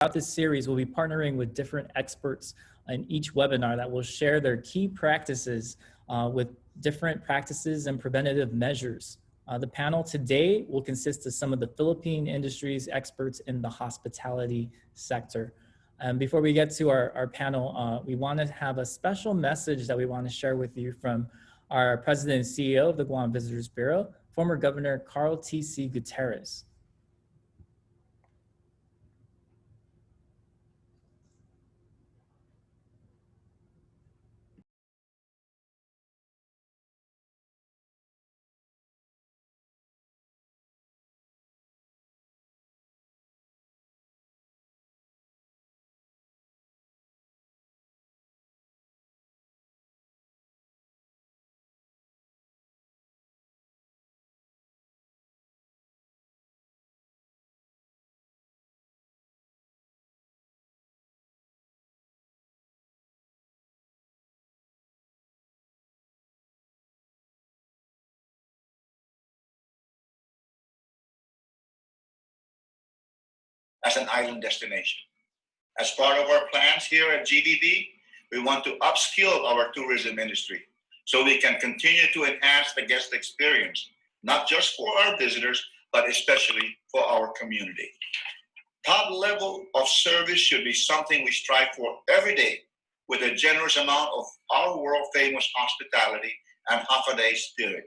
throughout this series, we'll be partnering with different experts in each webinar that will share their key practices with different practices and preventative measures. The panel today will consist of some of the Philippine industry's experts in the hospitality sector. Before we get to our panel, we want to have a special message that we want to share with you from our President and CEO of the Guam Visitors Bureau, former Governor Carl T.C. Gutierrez. As an island destination. As part of our plans here at GVB, we want to upskill our tourism industry so we can continue to enhance the guest experience, not just for our visitors, but especially for our community. Top level of service should be something we strive for every day with a generous amount of our world famous hospitality and half-a-day spirit.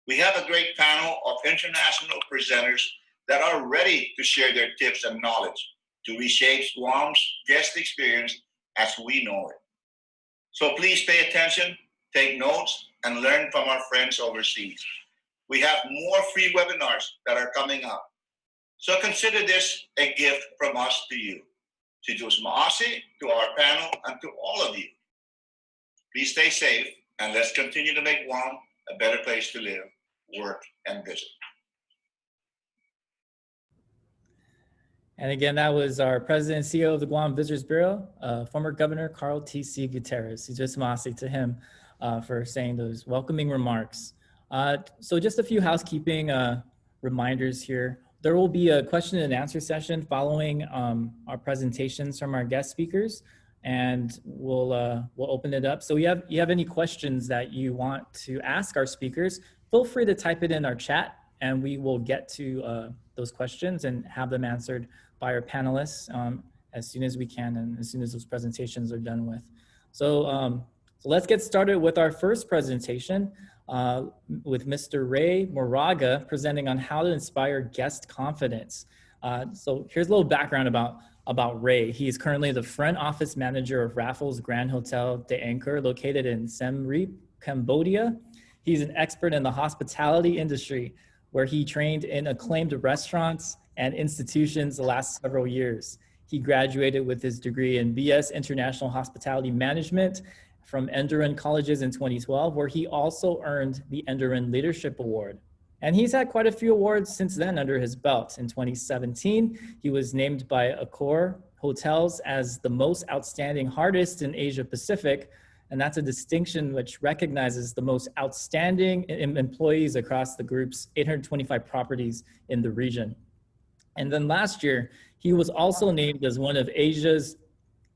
We have a great panel of international presenters that are ready to share their tips and knowledge to reshape Guam's guest experience as we know it. So please pay attention, take notes, and learn from our friends overseas. We have more free webinars that are coming up. So consider this a gift from us to you. Si Diyos maasi, to our panel, and to all of you. Please stay safe, and let's continue to make Guam a better place to live, work, and visit. And again, that was our President and CEO of the Guam Visitors Bureau, former Governor Carl T.C. Gutierrez. Just masi to him for saying those welcoming remarks. So just a few housekeeping reminders here. There will be a question and answer session following our presentations from our guest speakers, and we'll open it up. So you have any questions that you want to ask our speakers, feel free to type it in our chat, and we will get to those questions and have them answered by our panelists as soon as we can and as soon as those presentations are done with. So let's get started with our first presentation with Mr. Ray Moraga presenting on how to inspire guest confidence. So here's a little background about Ray. He is currently the front office manager of Raffles Grand Hotel de Angkor located in Siem Reap, Cambodia. He's an expert in the hospitality industry where he trained in acclaimed restaurants and institutions the last several years. He graduated with his degree in BS International Hospitality Management from Enderun Colleges in 2012, where he also earned the Enderun Leadership Award. And he's had quite a few awards since then under his belt. In 2017, he was named by Accor Hotels as the most outstanding artist in Asia Pacific, and that's a distinction which recognizes the most outstanding employees across the group's 825 properties in the region. And then last year, he was also named as one of Asia's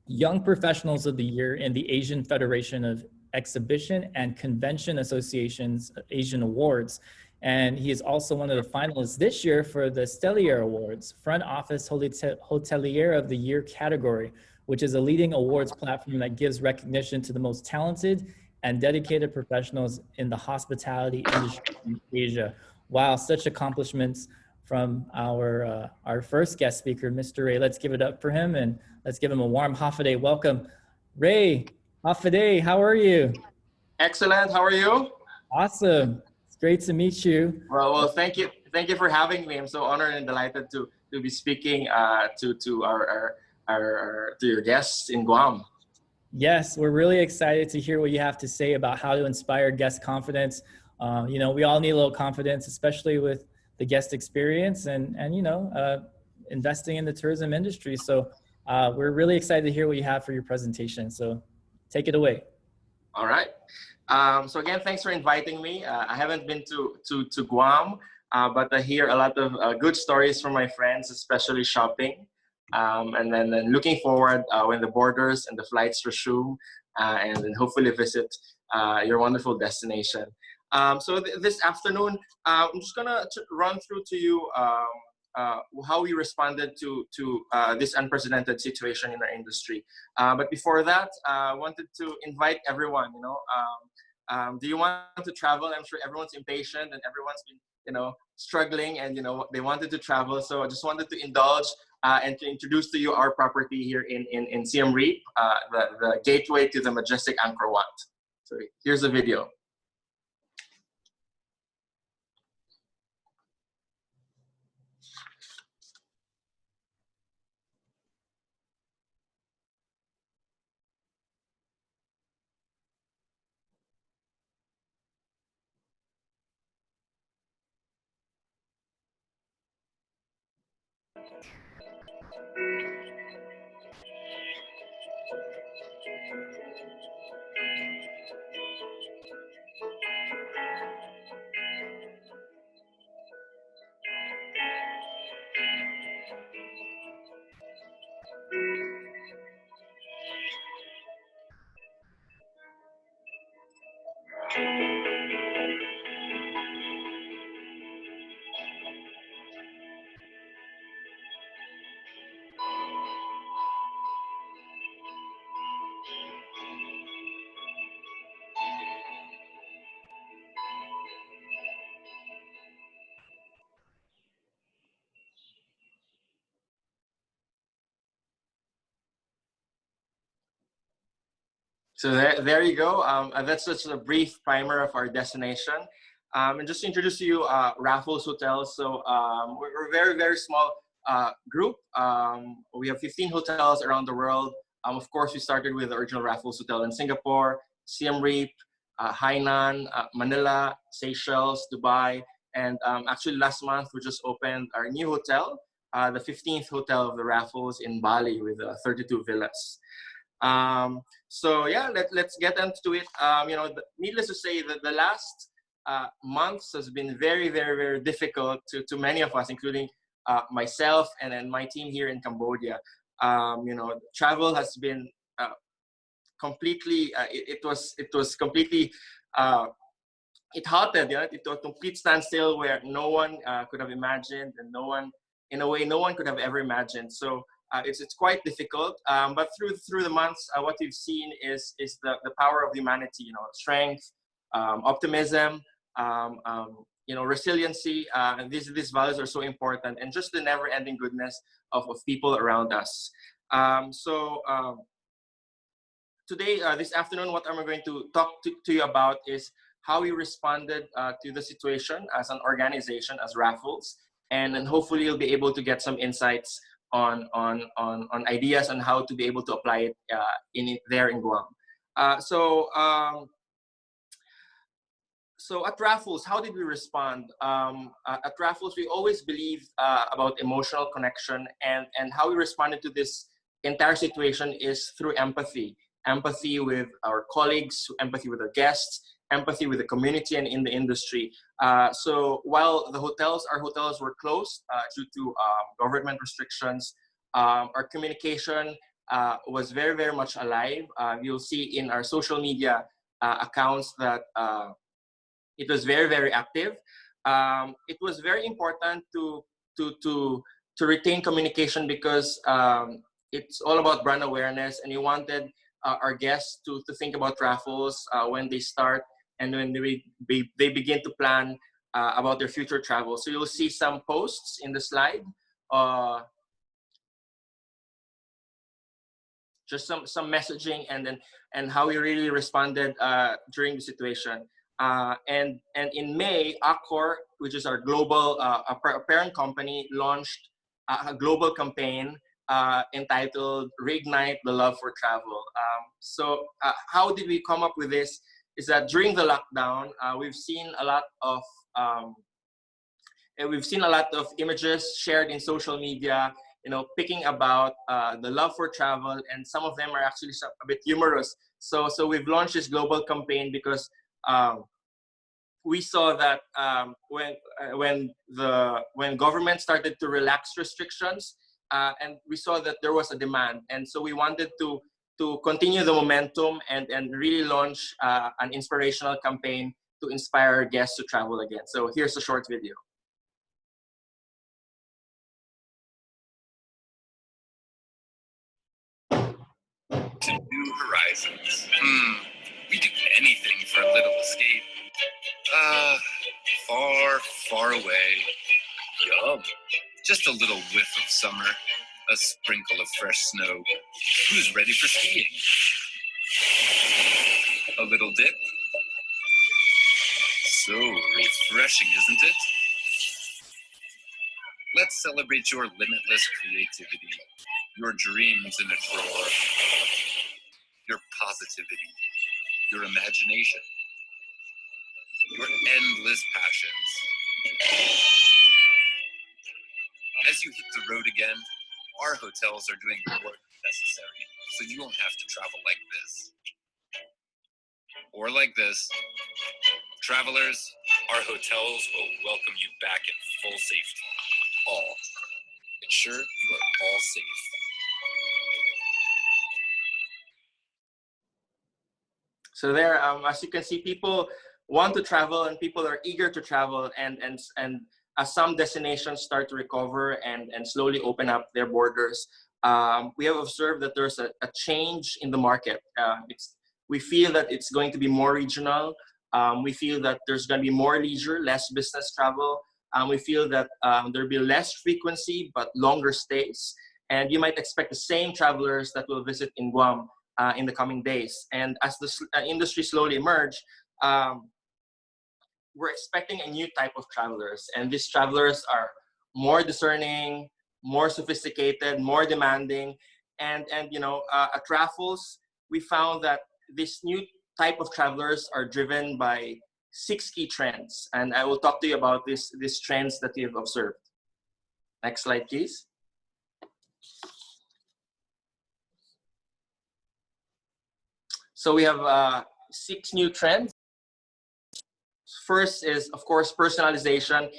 Young Professionals of the Year in the Asian Federation of Exhibition and Convention Association's Asian Awards. And he is also one of the finalists this year for the Stellier Awards, Front Office Hotelier of the Year category, which is a leading awards platform that gives recognition to the most talented and dedicated professionals in the hospitality industry in Asia. Wow, such accomplishments from our first guest speaker, Mr. Ray. Let's give it up for him and let's give him a warm Hafa-day welcome. Ray, Hafa-day, how are you? Excellent, how are you? Awesome, it's great to meet you. Well, thank you for having me. I'm so honored and delighted to be speaking to your guests in Guam. Yes, we're really excited to hear what you have to say about how to inspire guest confidence. You know, we all need a little confidence, especially with the guest experience and you know, investing in the tourism industry. So we're really excited to hear what you have for your presentation. So take it away. All right. So again, thanks for inviting me. I haven't been to Guam, but I hear a lot of good stories from my friends, especially shopping. And then looking forward when the borders and the flights resume, and then hopefully visit your wonderful destination. So this afternoon, I'm just gonna run through to you how we responded to this unprecedented situation in our industry. But before that, I wanted to invite everyone. Do you want to travel? I'm sure everyone's impatient and everyone's been struggling, and they wanted to travel. So I just wanted to indulge and to introduce to you our property here in Siem Reap, the gateway to the majestic Angkor Wat. So here's the video. So there you go. That's just a brief primer of our destination. And just to introduce to you Raffles Hotels. So we're a very, very small group. We have 15 hotels around the world. Of course, we started with the original Raffles Hotel in Singapore, Siem Reap, Hainan, Manila, Seychelles, Dubai. And actually last month, we just opened our new hotel, the 15th hotel of the Raffles in Bali with 32 villas. So yeah, let's get into it. Needless to say that the last months has been very, very, very difficult to many of us, including myself and then my team here in Cambodia. Travel has been completely. It was completely. It halted. It was a complete standstill where no one could have imagined, and no one, in a way, no one could have ever imagined. So. It's quite difficult, but through the months, what we've seen is the power of humanity. Strength, optimism, resiliency, and these values are so important, and just the never-ending goodness of people around us. Today, this afternoon, what I'm going to talk to you about is how we responded to the situation as an organization, as Raffles, and then hopefully you'll be able to get some insights on ideas on how to be able to apply it there in Guam. So at Raffles, how did we respond? At Raffles, we always believed about emotional connection, and how we responded to this entire situation is through empathy. Empathy with our colleagues, empathy with our guests, empathy with the community and in the industry. So while our hotels were closed due to government restrictions, our communication was very, very much alive. You'll see in our social media accounts that it was very, very active. It was very important to retain communication because it's all about brand awareness, and you wanted our guests to think about Raffles when they start and when they begin to plan about their future travel. So you'll see some posts in the slide, just some messaging, and how we really responded during the situation. And in May, Accor, which is our global parent company, launched a global campaign entitled "Reignite the Love for Travel." So how did we come up with this? Is that during the lockdown, we've seen a lot of images shared in social media, picking about the love for travel, and some of them are actually a bit humorous. So we've launched this global campaign because we saw that when government started to relax restrictions, and we saw that there was a demand. And so we wanted to continue the momentum and really launch an inspirational campaign to inspire our guests to travel again. So here's a short video. To new horizons. We do anything for a little escape. Far, far away. Yum. Just a little whiff of summer, a sprinkle of fresh snow. Who's ready for skiing? A little dip? So refreshing, isn't it? Let's celebrate your limitless creativity, your dreams in a drawer, your positivity, your imagination, your endless passions. As you hit the road again, our hotels are doing more than necessary, so you won't have to travel like this. Or like this. Travelers, our hotels will welcome you back in full safety. All. Ensure you are all safe. So there, as you can see, people want to travel and people are eager to travel, and as some destinations start to recover and slowly open up their borders, we have observed that there's a change in the market. We feel that it's going to be more regional. We feel that there's going to be more leisure, less business travel. We feel that there'll be less frequency but longer stays, and you might expect the same travelers that will visit in Guam in the coming days. And as the industry slowly emerge, we're expecting a new type of travelers, and these travelers are more discerning, more sophisticated, more demanding, and you know, at Raffles, we found that this new type of travelers are driven by 6 key trends, and I will talk to you about these trends that we have observed. Next slide, please. So we have 6 new trends. First is, of course, personalization.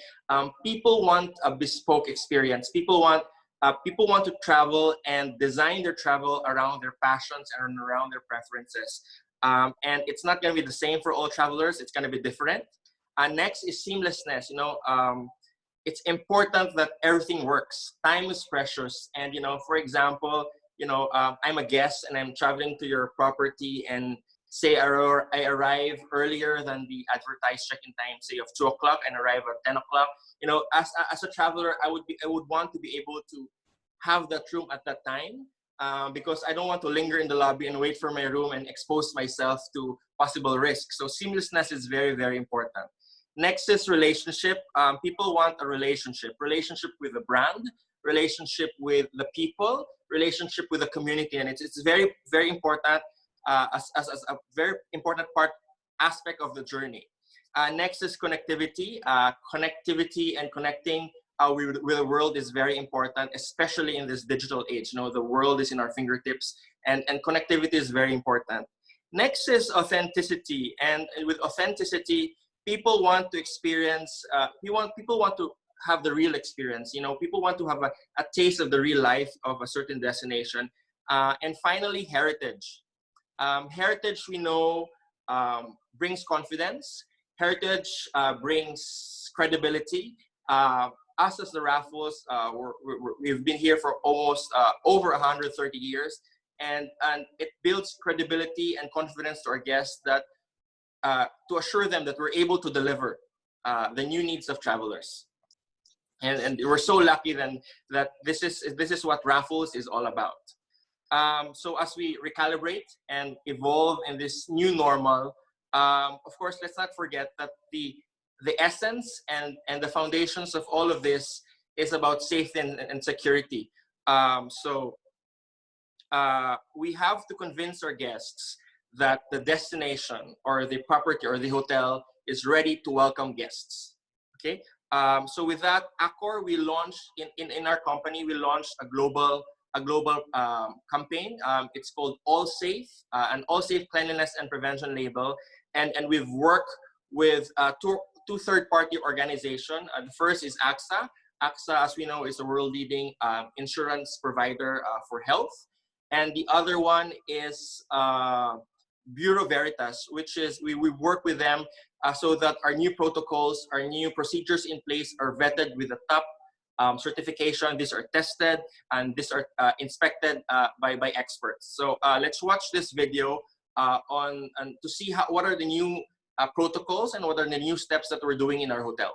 People want a bespoke experience. People want to travel and design their travel around their passions and around their preferences. And it's not going to be the same for all travelers. It's going to be different. Next is seamlessness. You know, it's important that everything works. Time is precious. And, you know, for example, you know, I'm a guest and I'm traveling to your property, and say I arrive earlier than the advertised check-in time, say of 2 o'clock, and arrive at 10 o'clock. You know, as a traveler, I would want to be able to have that room at that time, because I don't want to linger in the lobby and wait for my room and expose myself to possible risks. So seamlessness is very, very important. Next is relationship. People want a relationship with the brand, relationship with the people, relationship with the community, and it's very, very important. As a very important aspect of the journey. Next is connectivity. Connectivity and connecting with the world is very important, especially in this digital age. You know, the world is in our fingertips, and connectivity is very important. Next is authenticity, and with authenticity, people want to experience. People want to have the real experience. You know, people want to have a taste of the real life of a certain destination. And finally, heritage. Heritage, we know, brings confidence. Heritage brings credibility. Us as the Raffles, we've been here for almost over 130 years, and it builds credibility and confidence to our guests, that to assure them that we're able to deliver the new needs of travelers. And we're so lucky then that this is what Raffles is all about. So as we recalibrate and evolve in this new normal, of course, let's not forget that the essence and the foundations of all of this is about safety and security. So we have to convince our guests that the destination or the property or the hotel is ready to welcome guests. Okay. So with that, Accor, we launched in our company, we launched a global campaign. It's called All Safe, an All Safe Cleanliness and Prevention label, and we've worked with two third-party organizations. The first is AXA. AXA, as we know, is a world-leading insurance provider for health. And the other one is Bureau Veritas, which is we work with them so that our new protocols, our new procedures in place are vetted with the top certification. These are tested and these are inspected by experts. So let's watch this video to see what are the new protocols and what are the new steps that we're doing in our hotel.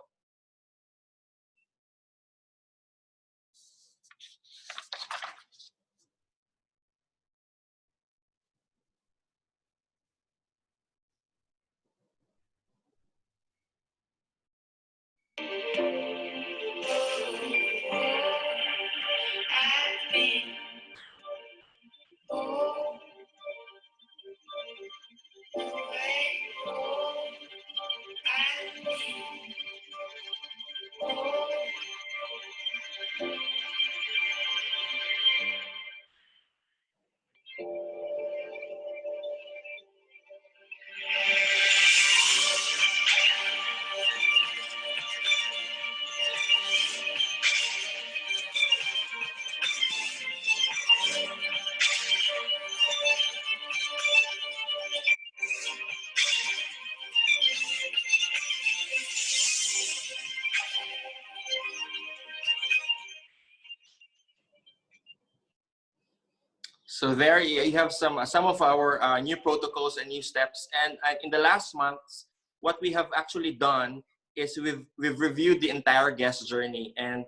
So there you have some of our new protocols and new steps. And in the last months, what we have actually done is we've reviewed the entire guest journey. And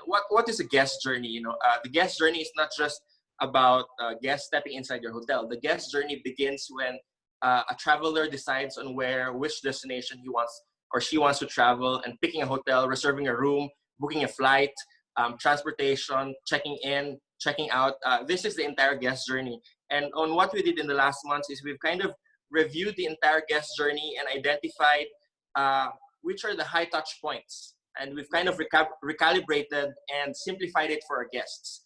what is a guest journey? You know, the guest journey is not just about guests stepping inside your hotel. The guest journey begins when a traveler decides on which destination he wants or she wants to travel, and picking a hotel, reserving a room, booking a flight, transportation, checking in, checking out. This is the entire guest journey. And on what we did in the last months is we've kind of reviewed the entire guest journey and identified which are the high touch points. And we've kind of recalibrated and simplified it for our guests.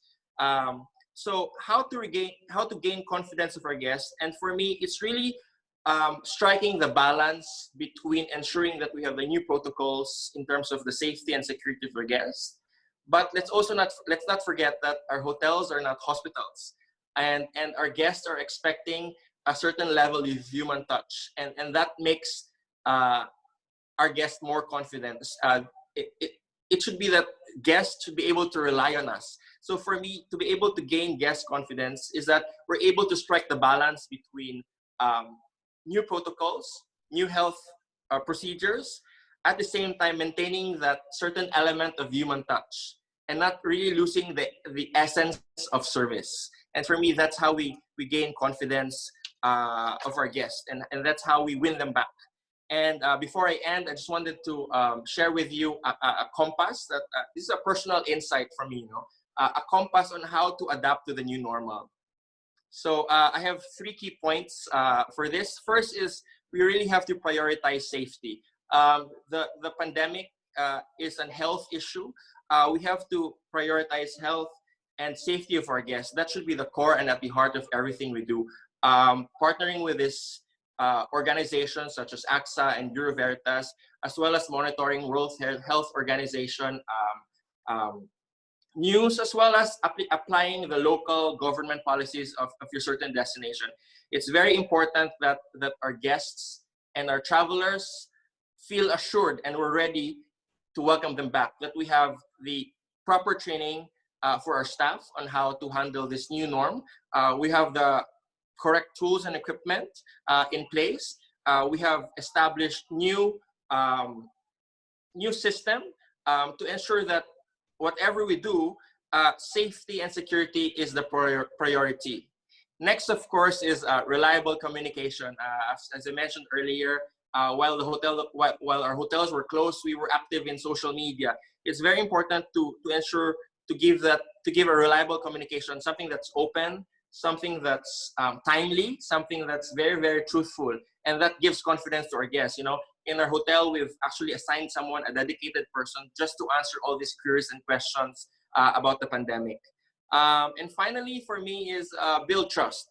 So how to gain confidence of our guests. And for me, it's really striking the balance between ensuring that we have the new protocols in terms of the safety and security of our guests. But let's not forget that our hotels are not hospitals, and our guests are expecting a certain level of human touch, and that makes our guests more confident. It should be that guests should be able to rely on us. So for me, to be able to gain guest confidence is that we're able to strike the balance between new protocols, new health procedures, at the same time maintaining that certain element of human touch and not really losing the essence of service. And for me, that's how we gain confidence of our guests, and that's how we win them back. And before I end, I just wanted to share with you a compass that this is a personal insight from me, a compass on how to adapt to the new normal. So I have 3 key points for this. First is we really have to prioritize safety. The pandemic is a health issue. We have to prioritize health and safety of our guests. That should be the core and at the heart of everything we do. Partnering with this organizations such as AXA and Bureau Veritas, as well as monitoring World Health Organization news, as well as applying the local government policies of your certain destination. It's very important that our guests and our travelers feel assured and we're ready to welcome them back, that we have the proper training for our staff on how to handle this new norm. We have the correct tools and equipment in place. We have established new system to ensure that whatever we do, safety and security is the priority. Next, of course, is reliable communication. As I mentioned earlier, while our hotels were closed, we were active in social media. It's very important to ensure to give a reliable communication, something that's open, something that's timely, something that's very, very truthful, and that gives confidence to our guests. In our hotel, we've actually assigned someone, a dedicated person, just to answer all these queries and questions about the pandemic. And finally, for me, is build trust.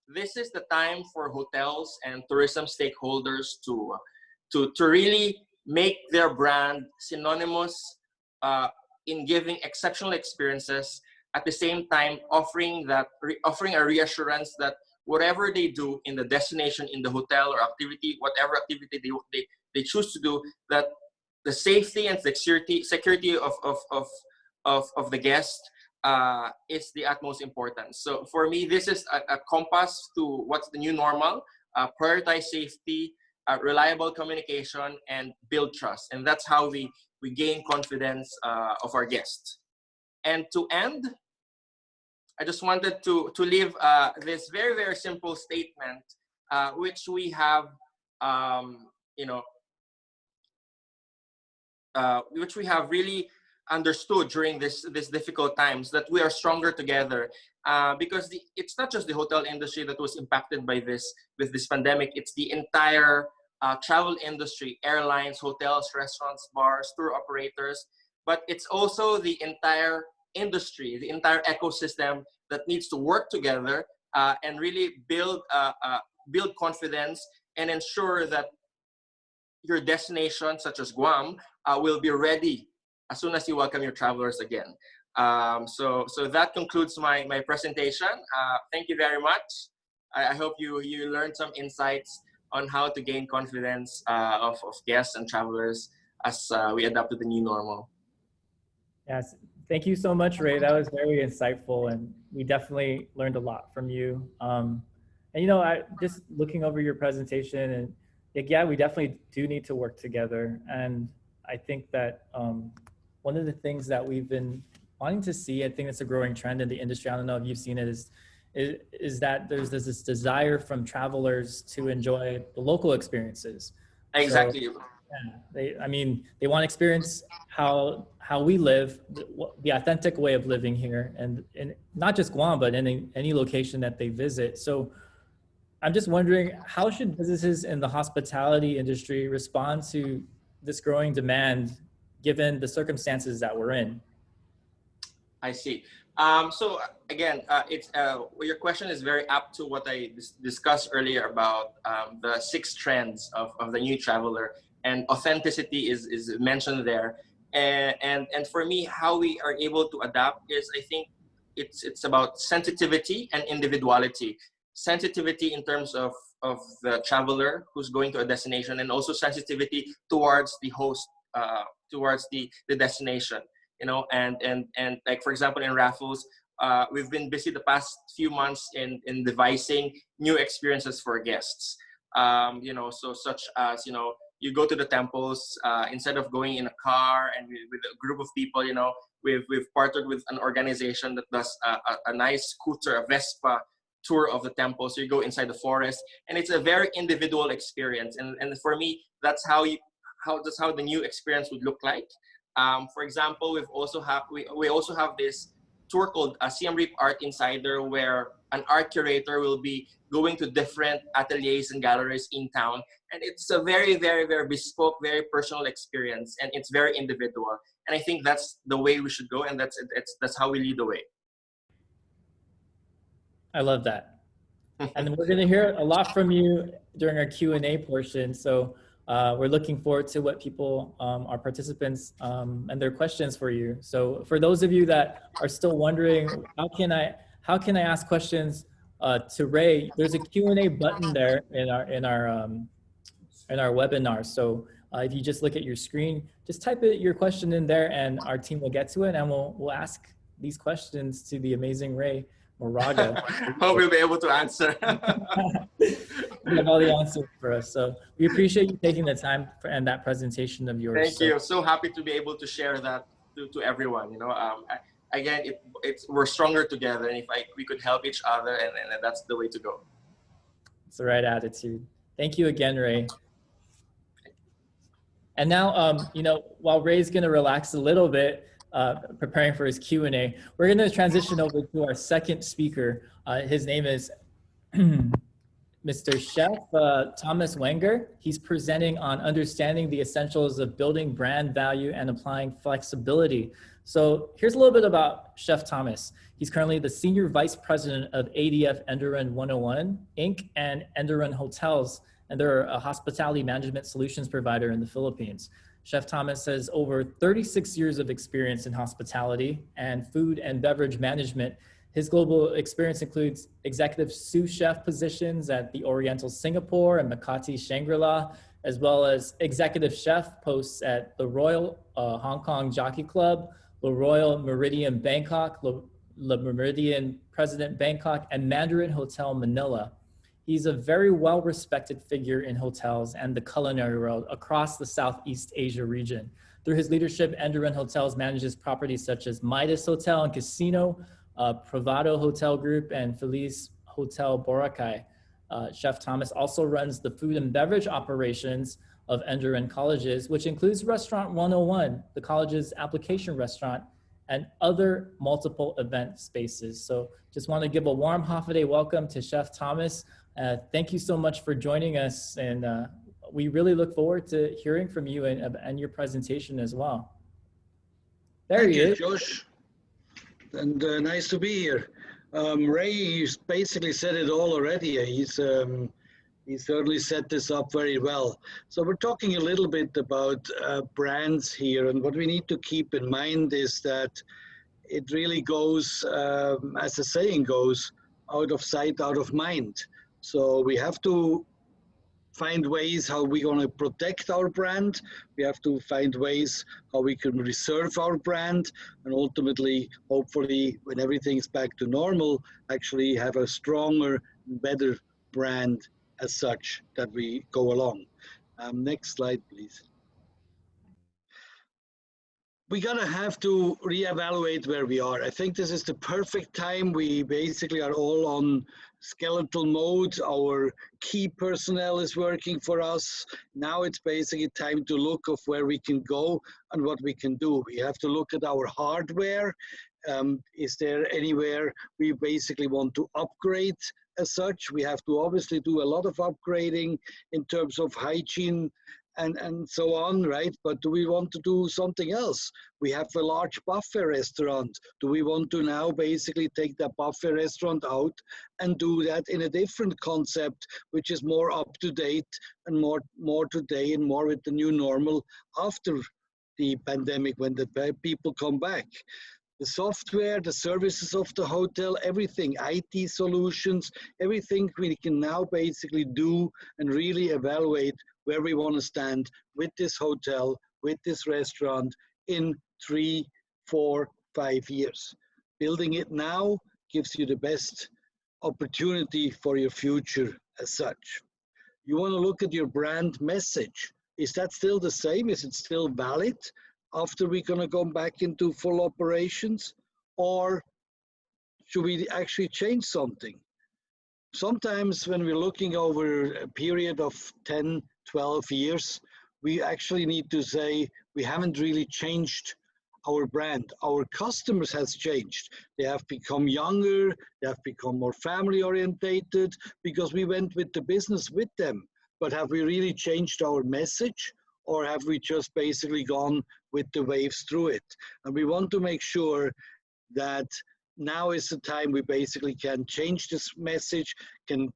This is the time for hotels and tourism stakeholders to really make their brand synonymous in giving exceptional experiences, at the same time offering a reassurance that whatever they do in the destination, in the hotel or activity, whatever activity they choose to do, that the safety and security of the guest is the utmost importance. So for me, this is a compass to what's the new normal. Prioritize safety, reliable communication, and build trust. And that's how we gain confidence of our guests. And to end, I just wanted to leave this very, very simple statement, which we have, which we have really understood during this difficult times, that we are stronger together, because it's not just the hotel industry that was impacted by this pandemic. It's the entire travel industry, airlines, hotels, restaurants, bars, tour operators, but it's also the entire industry, the entire ecosystem that needs to work together and really build confidence and ensure that your destination, such as Guam, will be ready as soon as you welcome your travelers again. So that concludes my presentation. Thank you very much. I hope you learned some insights on how to gain confidence of guests and travelers as we adapt to the new normal. Yes, thank you so much, Ray. That was very insightful, and we definitely learned a lot from you. And I just looking over your presentation, and yeah, we definitely do need to work together. And I think that one of the things that we've been wanting to see, I think it's a growing trend in the industry, I don't know if you've seen it, is that there's this desire from travelers to enjoy the local experiences. Exactly. So, yeah, they want to experience how we live, the authentic way of living here, and not just Guam, but in any location that they visit. So I'm just wondering, how should businesses in the hospitality industry respond to this growing demand, given the circumstances that we're in? I see. So again, your question is very apt to what I discussed earlier about the 6 trends of the new traveler, and authenticity is mentioned there. And for me, how we are able to adapt is, I think it's about sensitivity and individuality. Sensitivity in terms of the traveler who's going to a destination, and also sensitivity towards the host, towards the destination. And like, for example, in Raffles, we've been busy the past few months in devising new experiences for guests. So such as, you go to the temples, instead of going in a car and with a group of people, we've partnered with an organization that does a nice scooter, a Vespa tour of the temple. So you go inside the forest, and it's a very individual experience. And for me, that's how the new experience would look like. For example, we also have this tour called Siem Reap Art Insider, where an art curator will be going to different ateliers and galleries in town, and it's a very, very, very bespoke, very personal experience, and it's very individual. And I think that's the way we should go, and that's how we lead the way. I love that. And we're going to hear a lot from you during our Q&A portion. So we're looking forward to what people, our participants, and their questions for you. So for those of you that are still wondering, how can I ask questions to Ray? There's a Q&A button there in our webinar. So if you just look at your screen, just type your question in there, and our team will get to it, and we'll ask these questions to the amazing Ray Moraga. Hope we'll be able to answer. You have all the answers for us. So we appreciate you taking the time and that presentation of yours. Thank you. So happy to be able to share that to everyone. Again, we're stronger together, and if we could help each other, and that's the way to go. It's the right attitude. Thank you again, Ray. And now, while Ray's going to relax a little bit, preparing for his Q&A, we're going to transition over to our second speaker. His name is Mr. Chef Thomas Wenger. He's presenting on understanding the essentials of building brand value and applying flexibility. So here's a little bit about Chef Thomas. He's currently the Senior Vice President of ADF Enderun 101, Inc. and Enderun Hotels, and they're a hospitality management solutions provider in the Philippines. Chef Thomas has over 36 years of experience in hospitality and food and beverage management. His global experience includes executive sous chef positions at the Oriental Singapore and Makati Shangri-La, as well as executive chef posts at the Royal Hong Kong Jockey Club, the Royal Meridian Bangkok, Le Meridian President Bangkok, and Mandarin Hotel Manila. He's a very well-respected figure in hotels and the culinary world across the Southeast Asia region. Through his leadership, Enderan Hotels manages properties such as Midas Hotel and Casino, Pravado Hotel Group, and Feliz Hotel Boracay. Chef Thomas also runs the food and beverage operations of Enderan Colleges, which includes Restaurant 101, the college's application restaurant, and other multiple event spaces. So just want to give a warm Hafa welcome to Chef Thomas. Thank you so much for joining us, and we really look forward to hearing from you and your presentation as well. There he is. Josh, and nice to be here. Ray basically said it all already. He certainly set this up very well. So we're talking a little bit about brands here, and what we need to keep in mind is that it really goes, as the saying goes, out of sight, out of mind. So we have to find ways how we're going to protect our brand. We have to find ways how we can reserve our brand, and ultimately, hopefully, when everything's back to normal, actually have a stronger, better brand as such that we go along. Next slide, please. We have to reevaluate where we are. I think this is the perfect time. We basically are all on skeletal mode. Our key personnel is working for us. Now it's basically time to look of where we can go and what we can do. We have to look at our hardware. Is there anywhere we basically want to upgrade as such? We have to obviously do a lot of upgrading in terms of hygiene and so on, right? But do we want to do something else? We have a large buffet restaurant. Do we want to now basically take that buffet restaurant out and do that in a different concept, which is more up to date and more today and more with the new normal after the pandemic when the people come back? The software, the services of the hotel, everything, IT solutions, everything we can now basically do and really evaluate where we want to stand with this hotel, with this restaurant in 3, 4, 5 years. Building it now gives you the best opportunity for your future as such. You want to look at your brand message. Is that still the same? Is it still valid after we're going to go back into full operations? Or should we actually change something? Sometimes when we're looking over a period of 10, 12 years, we actually need to say we haven't really changed our brand. Our customers has changed. They have become younger, they have become more family orientated because we went with the business with them. But have we really changed our message, or have we just basically gone with the waves through it? And we want to make sure that now is the time we basically can change this message, can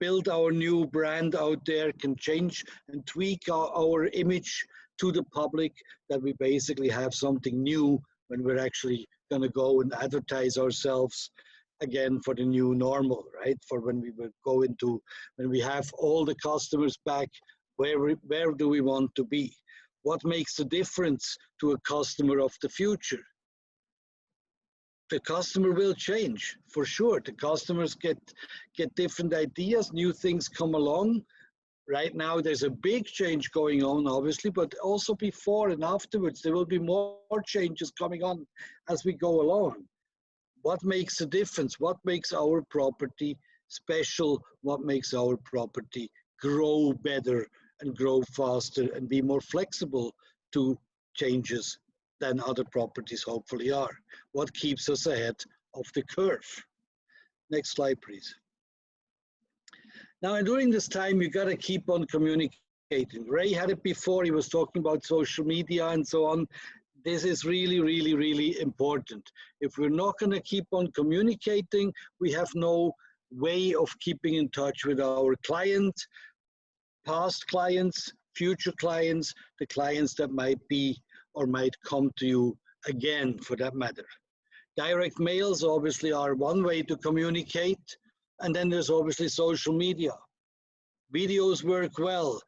build our new brand out there, can change and tweak our image to the public, that we basically have something new when we're actually going to go and advertise ourselves again for the new normal, right? For when we will go into, when we have all the customers back, where do we want to be? What makes the difference to a customer of the future? The customer will change, for sure. The customers get different ideas, new things come along. Right now, there's a big change going on, obviously, but also before and afterwards, there will be more changes coming on as we go along. What makes a difference? What makes our property special? What makes our property grow better and grow faster and be more flexible to changes than other properties hopefully are? What keeps us ahead of the curve? Next slide, please. Now, during this time, you got to keep on communicating. Ray had it before. He was talking about social media and so on. This is really, really, really important. If we're not going to keep on communicating, we have no way of keeping in touch with our client, past clients, future clients, the clients that might be or might come to you again for that matter. Direct mails obviously are one way to communicate, and then there's obviously social media. Videos work well,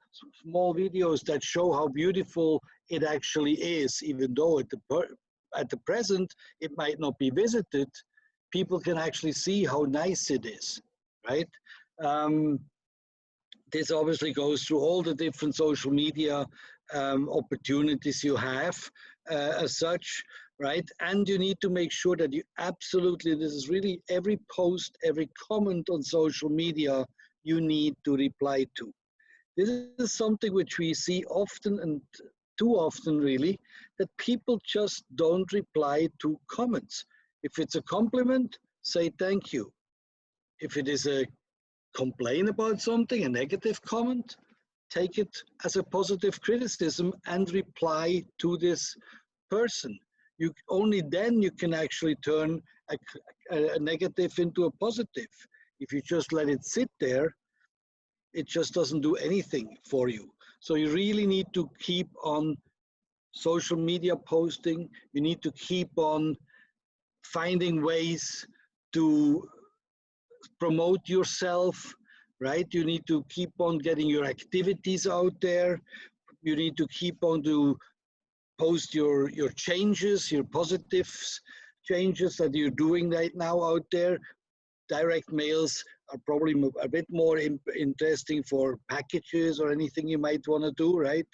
small videos that show how beautiful it actually is, even though at the present it might not be visited, people can actually see how nice it is, right? This obviously goes through all the different social media opportunities you have as such, right? And you need to make sure that you absolutely, this is really every post, every comment on social media you need to reply to. This is something which we see often and too often really, that people just don't reply to comments. If it's a compliment, say thank you. If it is a complain about something, a negative comment, take it as a positive criticism and reply to this person. You only then you can actually turn a negative into a positive. If you just let it sit there, it just doesn't do anything for you. So you really need to keep on social media posting. You need to keep on finding ways to promote yourself, right? You need to keep on getting your activities out there. You need to keep on to post your changes, your positive changes that you're doing right now out there. Direct mails are probably a bit more interesting for packages or anything you might want to do, right?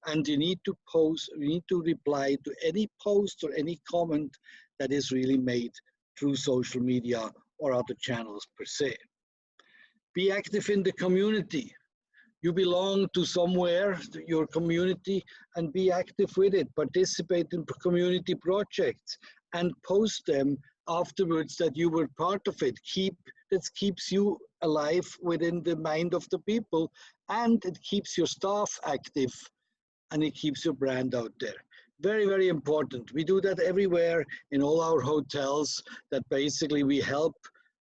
And you need to post, you need to reply to any post or any comment that is really made through social media or other channels per se. Be active in the community. You belong to somewhere, your community, and be active with it. Participate in community projects and post them afterwards that you were part of it. That keeps you alive within the mind of the people, and it keeps your staff active, and it keeps your brand out there. Very, very important. We do that everywhere in all our hotels, that basically we help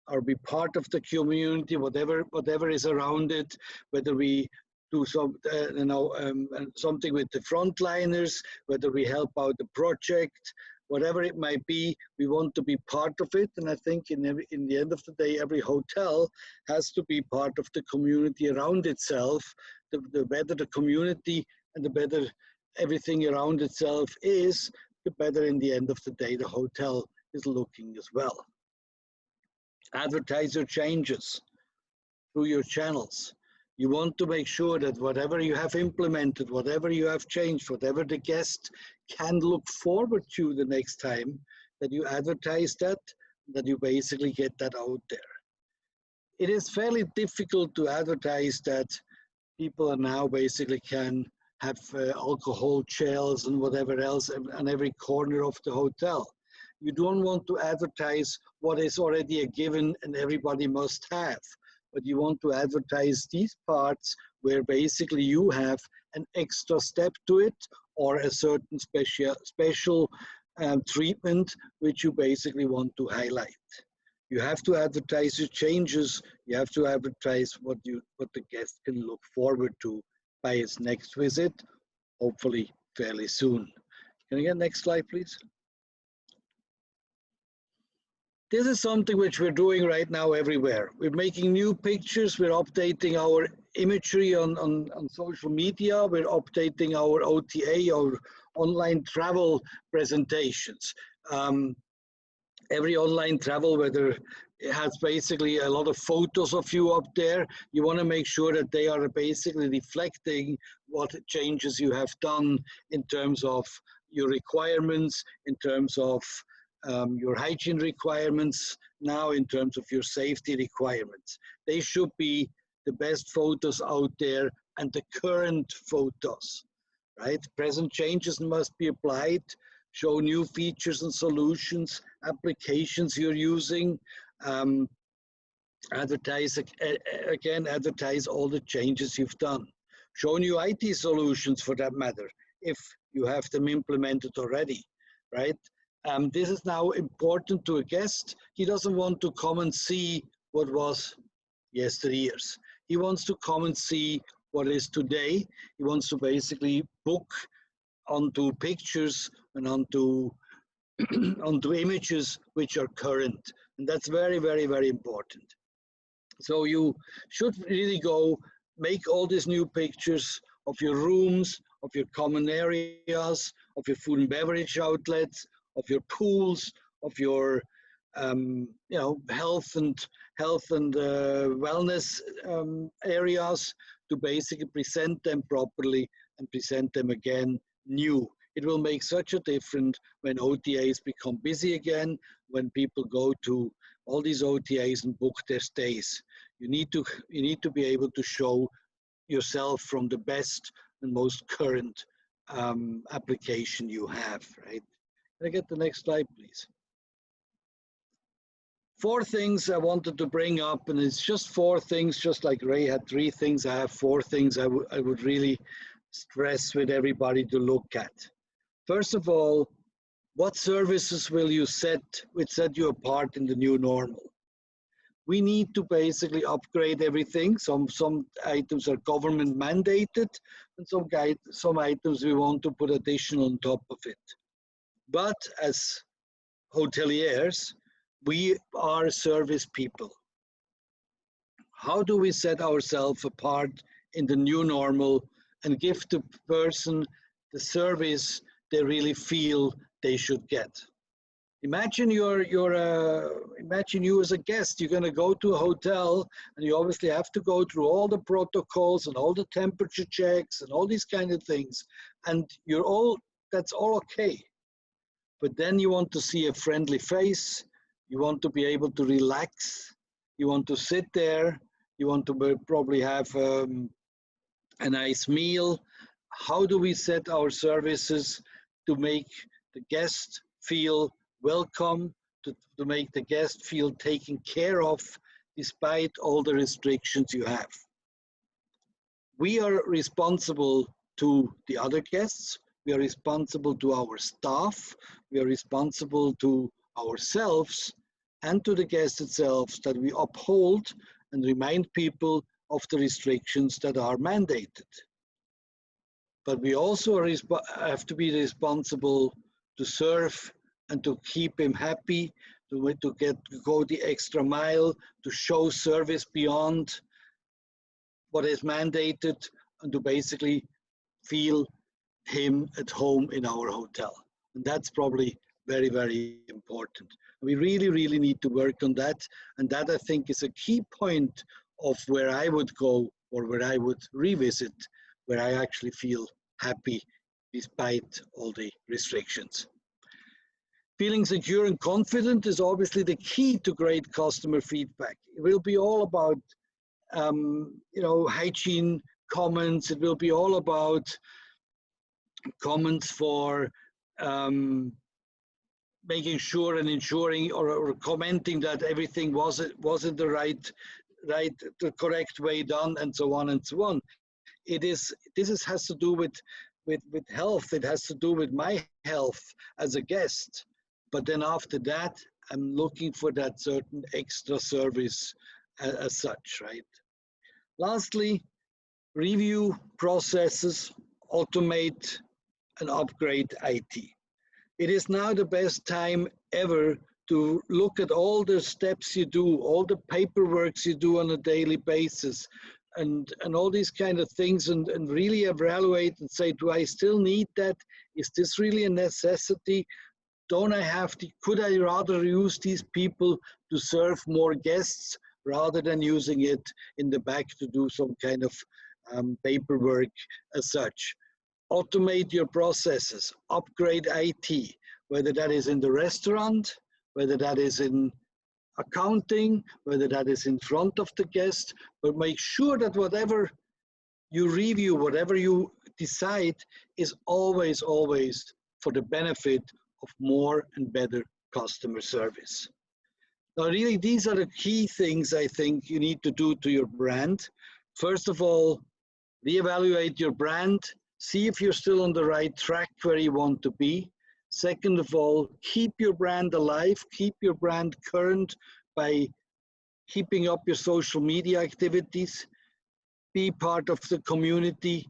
or be part of the community, whatever is around it, whether we do something with the frontliners, whether we help out the project, whatever it might be, we want to be part of it. And I think in the end of the day, every hotel has to be part of the community around itself. The better the community and the better everything around itself is, the better in the end of the day the hotel is looking as well. Advertise your changes through your channels. You want to make sure that whatever you have implemented, whatever you have changed, whatever the guest can look forward to the next time, that you advertise that you basically get that out there. It is fairly difficult to advertise that people are now basically can have alcohol gels and whatever else on every corner of the hotel. You don't want to advertise what is already a given and everybody must have, but you want to advertise these parts where basically you have an extra step to it or a certain special treatment which you basically want to highlight. You have to advertise your changes. You have to advertise what the guest can look forward to by its next visit, hopefully fairly soon. Can I get next slide, please? This is something which we're doing right now everywhere. We're making new pictures. We're updating our imagery on social media. We're updating our OTA, our online travel presentations. Every online travel, whether it has basically a lot of photos of you up there, you want to make sure that they are basically reflecting what changes you have done in terms of your requirements, in terms of your hygiene requirements, now in terms of your safety requirements. They should be the best photos out there and the current photos, right? Present changes must be applied, show new features and solutions, applications you're using, advertise all the changes you've done. Show new IT solutions for that matter, if you have them implemented already, right? This is now important to a guest. He doesn't want to come and see what was yesteryears. He wants to come and see what is today. He wants to basically book onto pictures and onto onto images which are current. And that's very, very, very important. So you should really go make all these new pictures of your rooms, of your common areas, of your food and beverage outlets, of your pools, of your health and wellness areas, to basically present them properly and present them again new. It will make such a difference when OTAs become busy again, when people go to all these OTAs and book their stays. You need to be able to show yourself from the best and most current application you have, right? Can I get the next slide, please? 4 things I wanted to bring up, and it's just 4 things, just like Ray had 3 things. I have 4 things I would really stress with everybody to look at. First of all, what services will you set you apart in the new normal? We need to basically upgrade everything. Some items are government mandated, and some items we want to put additional on top of it. But as hoteliers, we are service people. How do we set ourselves apart in the new normal and give the person the service they really feel they should get? Imagine imagine you as a guest. You're going to go to a hotel, and you obviously have to go through all the protocols and all the temperature checks and all these kind of things, and that's all okay. But then you want to see a friendly face. You want to be able to relax. You want to sit there. You want to probably have a nice meal. How do we set our services to make the guest feel welcome, to make the guest feel taken care of despite all the restrictions you have? We are responsible to the other guests. We are responsible to our staff. We are responsible to ourselves and to the guest itself, that we uphold and remind people of the restrictions that are mandated. But we also have to be responsible to serve and to keep him happy, to go the extra mile, to show service beyond what is mandated, and to basically feel him at home in our hotel. And that's probably very, very important. We really, really need to work on that. And that, I think, is a key point of where I would go, or where I would revisit, where I actually feel happy despite all the restrictions. Feeling secure and confident is obviously the key to great customer feedback. It will be all about hygiene comments. It will be all about comments for making sure and ensuring or commenting that everything wasn't the correct way done, and so on and so on. This has to do with health. It has to do with my health as a guest. But then after that, I'm looking for that certain extra service as such, right? Lastly, review processes, automate, and upgrade IT. It is now the best time ever to look at all the steps you do, all the paperwork you do on a daily basis, and all these kind of things, and really evaluate and say, do I still need that? Is this really a necessity? Don't I have to, could I rather use these people to serve more guests rather than using it in the back to do some kind of paperwork as such? Automate your processes, upgrade IT, whether that is in the restaurant, whether that is in accounting, whether that is in front of the guest, but make sure that whatever you review, whatever you decide is always, always for the benefit of more and better customer service. Now, really, these are the key things I think you need to do to your brand. First of all, reevaluate your brand. See if you're still on the right track where you want to be. Second of all, keep your brand alive, keep your brand current by keeping up your social media activities. be part of the community,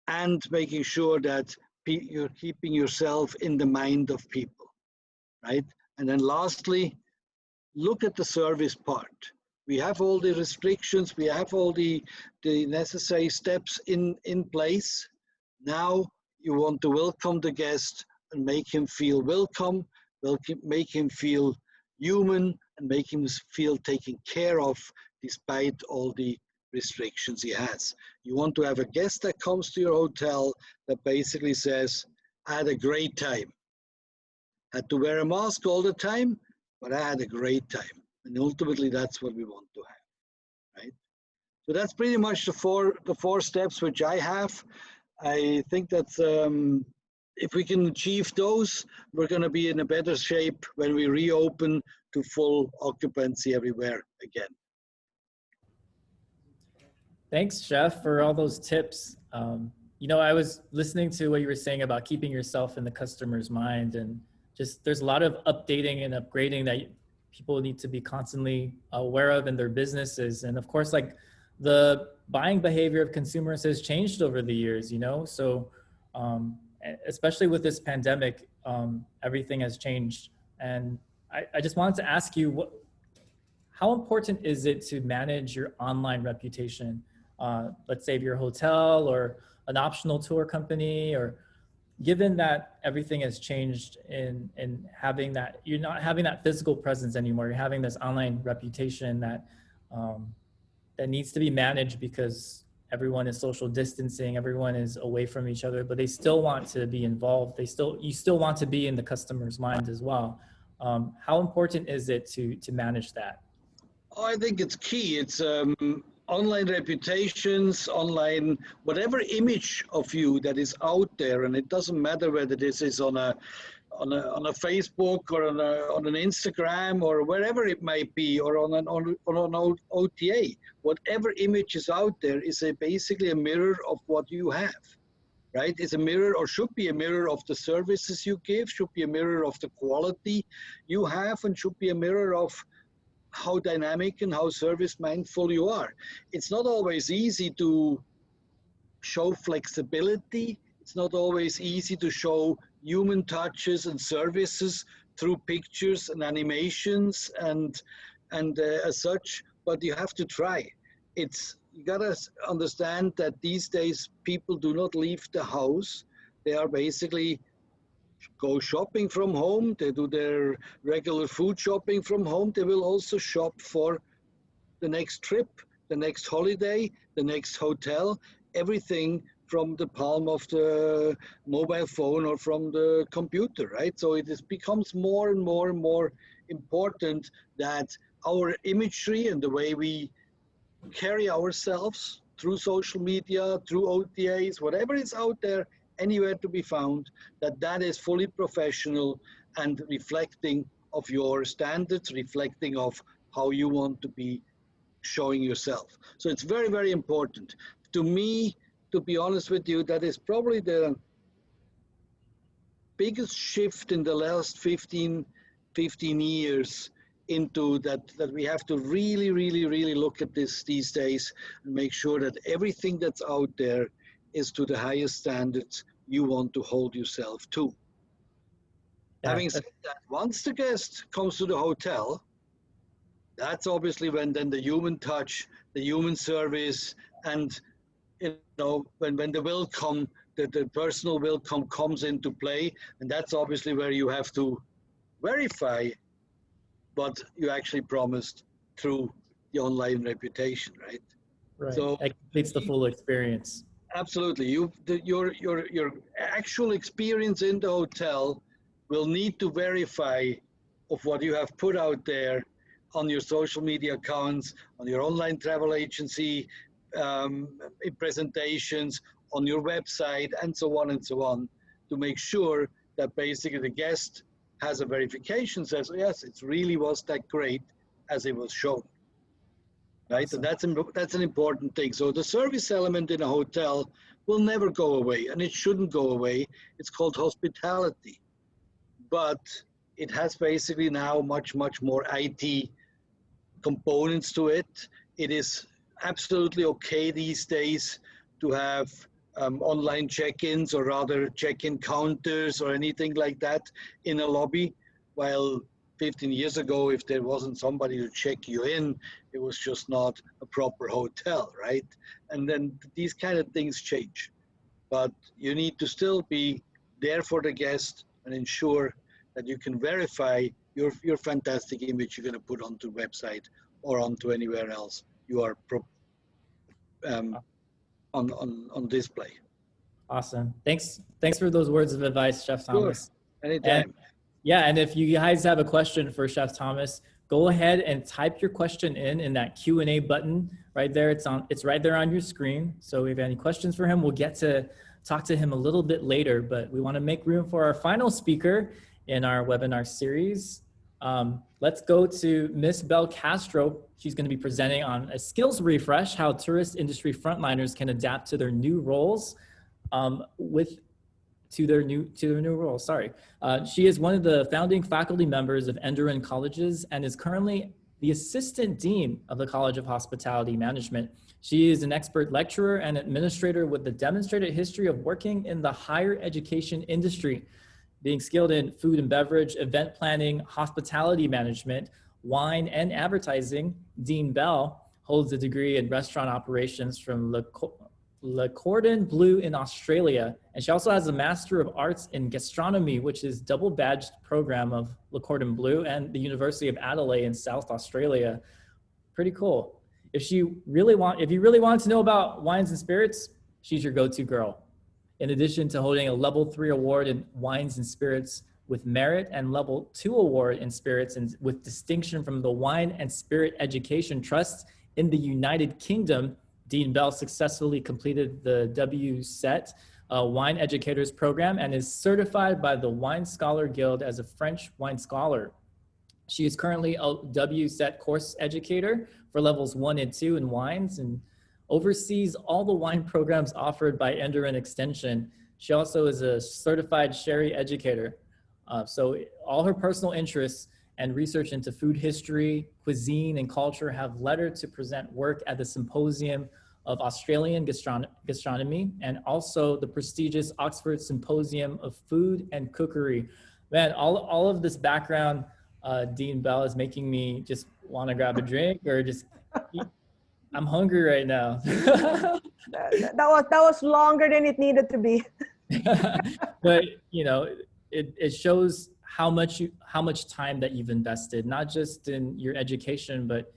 and making sure that you're keeping yourself in the mind of people, right? And then lastly, look at the service part. We have all the restrictions, we have all the necessary steps in place. Now you want to welcome the guest and make him feel welcome, make him feel human, and make him feel taken care of despite all the restrictions he has. You want to have a guest that comes to your hotel that basically says, I had a great time. Had to wear a mask all the time, but I had a great time. And ultimately, that's what we want to have, right? So that's pretty much the four steps which I have. I think that's, if we can achieve those, we're going to be in a better shape when we reopen to full occupancy everywhere again. Thanks, Chef, for all those tips. You know, I was listening to what you were saying about keeping yourself in the customer's mind, and just there's a lot of updating and upgrading that people need to be constantly aware of in their businesses. And of course, like the buying behavior of consumers has changed over the years, you know? So especially with this pandemic, everything has changed. And I just wanted to ask you, how important is it to manage your online reputation? Let's say if you're a hotel or an optional tour company, or given that everything has changed in having that, you're not having that physical presence anymore, you're having this online reputation that that needs to be managed because everyone is social distancing, everyone is away from each other, but they still want to be involved. You still want to be in the customer's mind as well. How important is it to manage that? Oh, I think it's key. It's online reputations, online, whatever image of you that is out there, and it doesn't matter whether this is on a Facebook or on an Instagram or wherever it might be, or on an OTA. Whatever image is out there is basically a mirror of what you have, right? It's a mirror, or should be a mirror, of the services you give, should be a mirror of the quality you have, and should be a mirror of how dynamic and how service mindful you are. It's not always easy to show flexibility. It's not always easy to show human touches and services through pictures and animations and as such, but you have to try. You gotta understand that these days people do not leave the house. They are basically go shopping from home. They do their regular food shopping from home. They will also shop for the next trip, the next holiday, the next hotel, everything from the palm of the mobile phone or from the computer, right? So it becomes more and more and more important that our imagery and the way we carry ourselves through social media, through OTAs, whatever is out there, anywhere to be found, that is fully professional and reflecting of your standards, reflecting of how you want to be showing yourself. So it's very, very important. To me, to be honest with you, that is probably the biggest shift in the last 15 years into that we have to really, really, really look at this these days and make sure that everything that's out there is to the highest standards you want to hold yourself to. Yeah. Having said that, once the guest comes to the hotel, that's obviously when then the human touch, the human service, and you know, when the welcome, the personal welcome comes into play, and that's obviously where you have to verify what you actually promised through the online reputation, right? Right. So it completes the full experience. Absolutely. Your actual experience in the hotel will need to verify of what you have put out there on your social media accounts, on your online travel agency presentations, on your website, and so on, to make sure that basically the guest has a verification, says, yes, it really was that great as it was shown. Right, awesome. And that's an important thing. So the service element in a hotel will never go away, and it shouldn't go away. It's called hospitality, but it has basically now much more IT components to it. It is absolutely okay these days to have online check-ins, or rather check-in counters or anything like that in a lobby. While 15 years ago, if there wasn't somebody to check you in, it was just not a proper hotel, right? And then these kind of things change. But you need to still be there for the guest and ensure that you can verify your fantastic image you're going to put onto website or onto anywhere else you are on display. Awesome. Thanks for those words of advice, Chef Sure, Thomas. And anytime. yeah, and if you guys have a question for Chef Thomas, go ahead and type your question in that Q&A button right there. It's right there on your screen. So if you have any questions for him, we'll get to talk to him a little bit later, but we want to make room for our final speaker in our webinar series. Let's go to Miss Belle Castro. She's going to be presenting on a skills refresh, how tourist industry frontliners can adapt to their new roles to their new role. Sorry. She is one of the founding faculty members of Enderun Colleges and is currently the Assistant Dean of the College of Hospitality Management. She is an expert lecturer and administrator with a demonstrated history of working in the higher education industry, being skilled in food and beverage, event planning, hospitality management, wine, and advertising. Dean Bell holds a degree in restaurant operations from Le Cordon Bleu in Australia. And she also has a Master of Arts in Gastronomy, which is double badged program of Le Cordon Bleu and the University of Adelaide in South Australia. Pretty cool. If you really want to know about wines and spirits, she's your go-to girl. In addition to holding a level 3 award in wines and spirits with merit and level 2 award in spirits and with distinction from the Wine and Spirit Education Trust in the United Kingdom, Dean Bell successfully completed the WSET Wine Educators Program and is certified by the Wine Scholar Guild as a French wine scholar. She is currently a WSET course educator for levels 1 and 2 in wines and oversees all the wine programs offered by Enderun Extension. She also is a certified sherry educator. So all her personal interests and research into food history, cuisine, and culture have led her to present work at the Symposium of Australian Gastronomy and also the prestigious Oxford Symposium of Food and Cookery. Man, all of this background, Dean Bell, is making me just want to grab a drink or just eat. I'm hungry right now. that was longer than it needed to be. But you know, it shows how much time that you've invested, not just in your education, but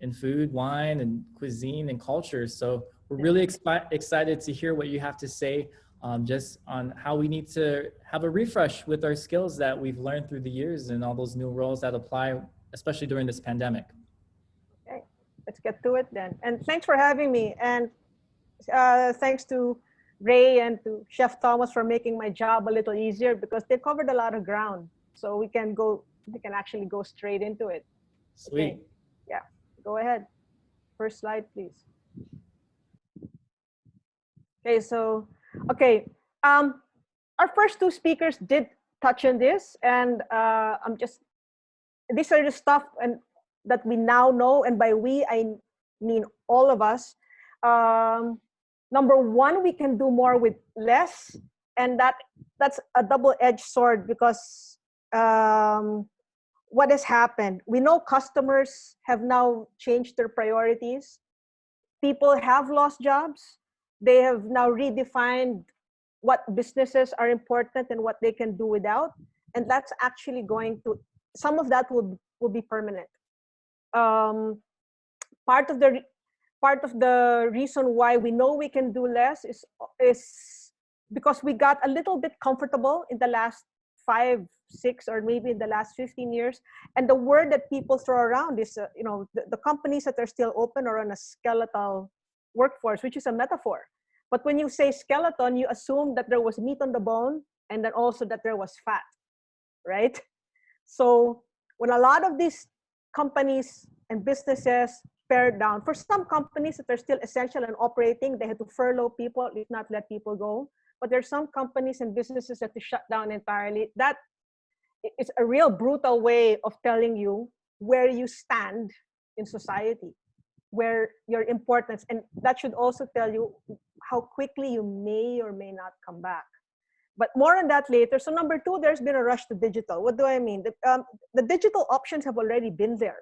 in food, wine, and cuisine and culture. So we're really excited to hear what you have to say just on how we need to have a refresh with our skills that we've learned through the years and all those new roles that apply, especially during this pandemic. Okay, let's get to it then. And thanks for having me. And thanks to Ray and to Chef Thomas for making my job a little easier because they covered a lot of ground. So we can actually go straight into it. Sweet. Okay. Yeah, go ahead. First slide, please. Okay, so, our first two speakers did touch on this, and these are the stuff that we now know, and by we, I mean all of us. Number one, we can do more with less, and that's a double-edged sword because what has happened? We know customers have now changed their priorities. People have lost jobs. They have now redefined what businesses are important and what they can do without. And that's actually some of that will be permanent. Part of the reason why we know we can do less is because we got a little bit comfortable in the last 5, 6, or maybe in the last 15 years. And the word that people throw around is, the companies that are still open are on a skeletal workforce, which is a metaphor. But when you say skeleton, you assume that there was meat on the bone and then also that there was fat, right? So when a lot of these companies and businesses pared down, for some companies that are still essential and operating, they had to furlough people, if not let people go. But there are some companies and businesses that to shut down entirely. That is a real brutal way of telling you where you stand in society. where your importance, and that should also tell you how quickly you may or may not come back. But more on that later. So number two, there's been a rush to digital. What do I mean? The digital options have already been there.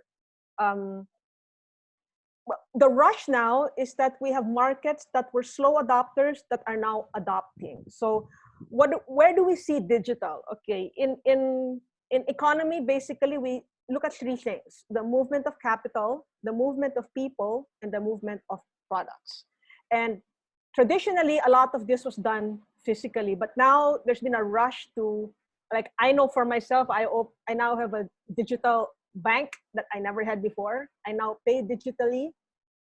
The rush now is that we have markets that were slow adopters that are now adopting. So where do we see digital? Okay, in economy, basically we look at three things: the movement of capital, the movement of people, and the movement of products. And traditionally, a lot of this was done physically, but now there's been a rush to, like, I know for myself, I now have a digital bank that I never had before. I now pay digitally.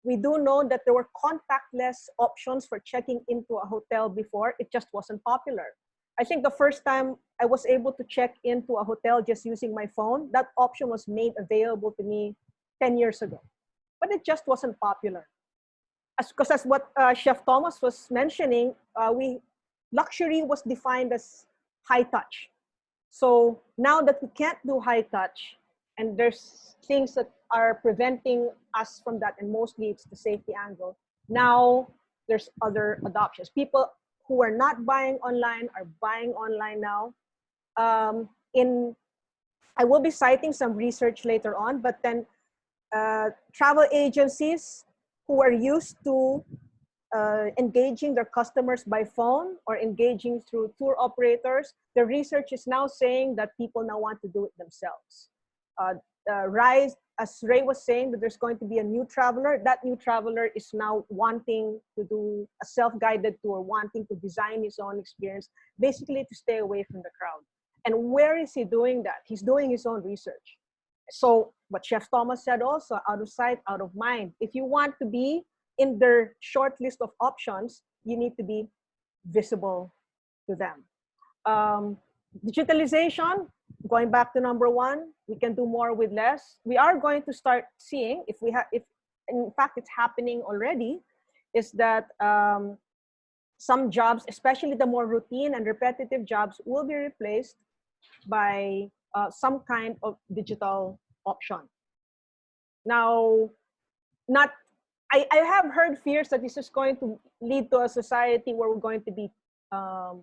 We do know that there were contactless options for checking into a hotel before. It just wasn't popular. I think the first time I was able to check into a hotel just using my phone, that option was made available to me 10 years ago. But it just wasn't popular. Because as what Chef Thomas was mentioning, luxury was defined as high touch. So now that we can't do high touch, and there's things that are preventing us from that, and mostly it's the safety angle, now there's other adoptions. People who are not buying online are buying online now. I will be citing some research later on, but then travel agencies who are used to engaging their customers by phone or engaging through tour operators, the research is now saying that people now want to do it themselves. Rise, as Ray was saying, that there's going to be a new traveler. That new traveler is now wanting to do a self-guided tour, wanting to design his own experience, basically to stay away from the crowd. And where is he doing that? He's doing his own research. So what Chef Thomas said also, out of sight, out of mind. If you want to be in their short list of options, you need to be visible to them. Digitalization, going back to number one, we can do more with less. We are going to start seeing, if in fact it's happening already, is that some jobs, especially the more routine and repetitive jobs, will be replaced by some kind of digital option. Now, I have heard fears that this is going to lead to a society where we're going to be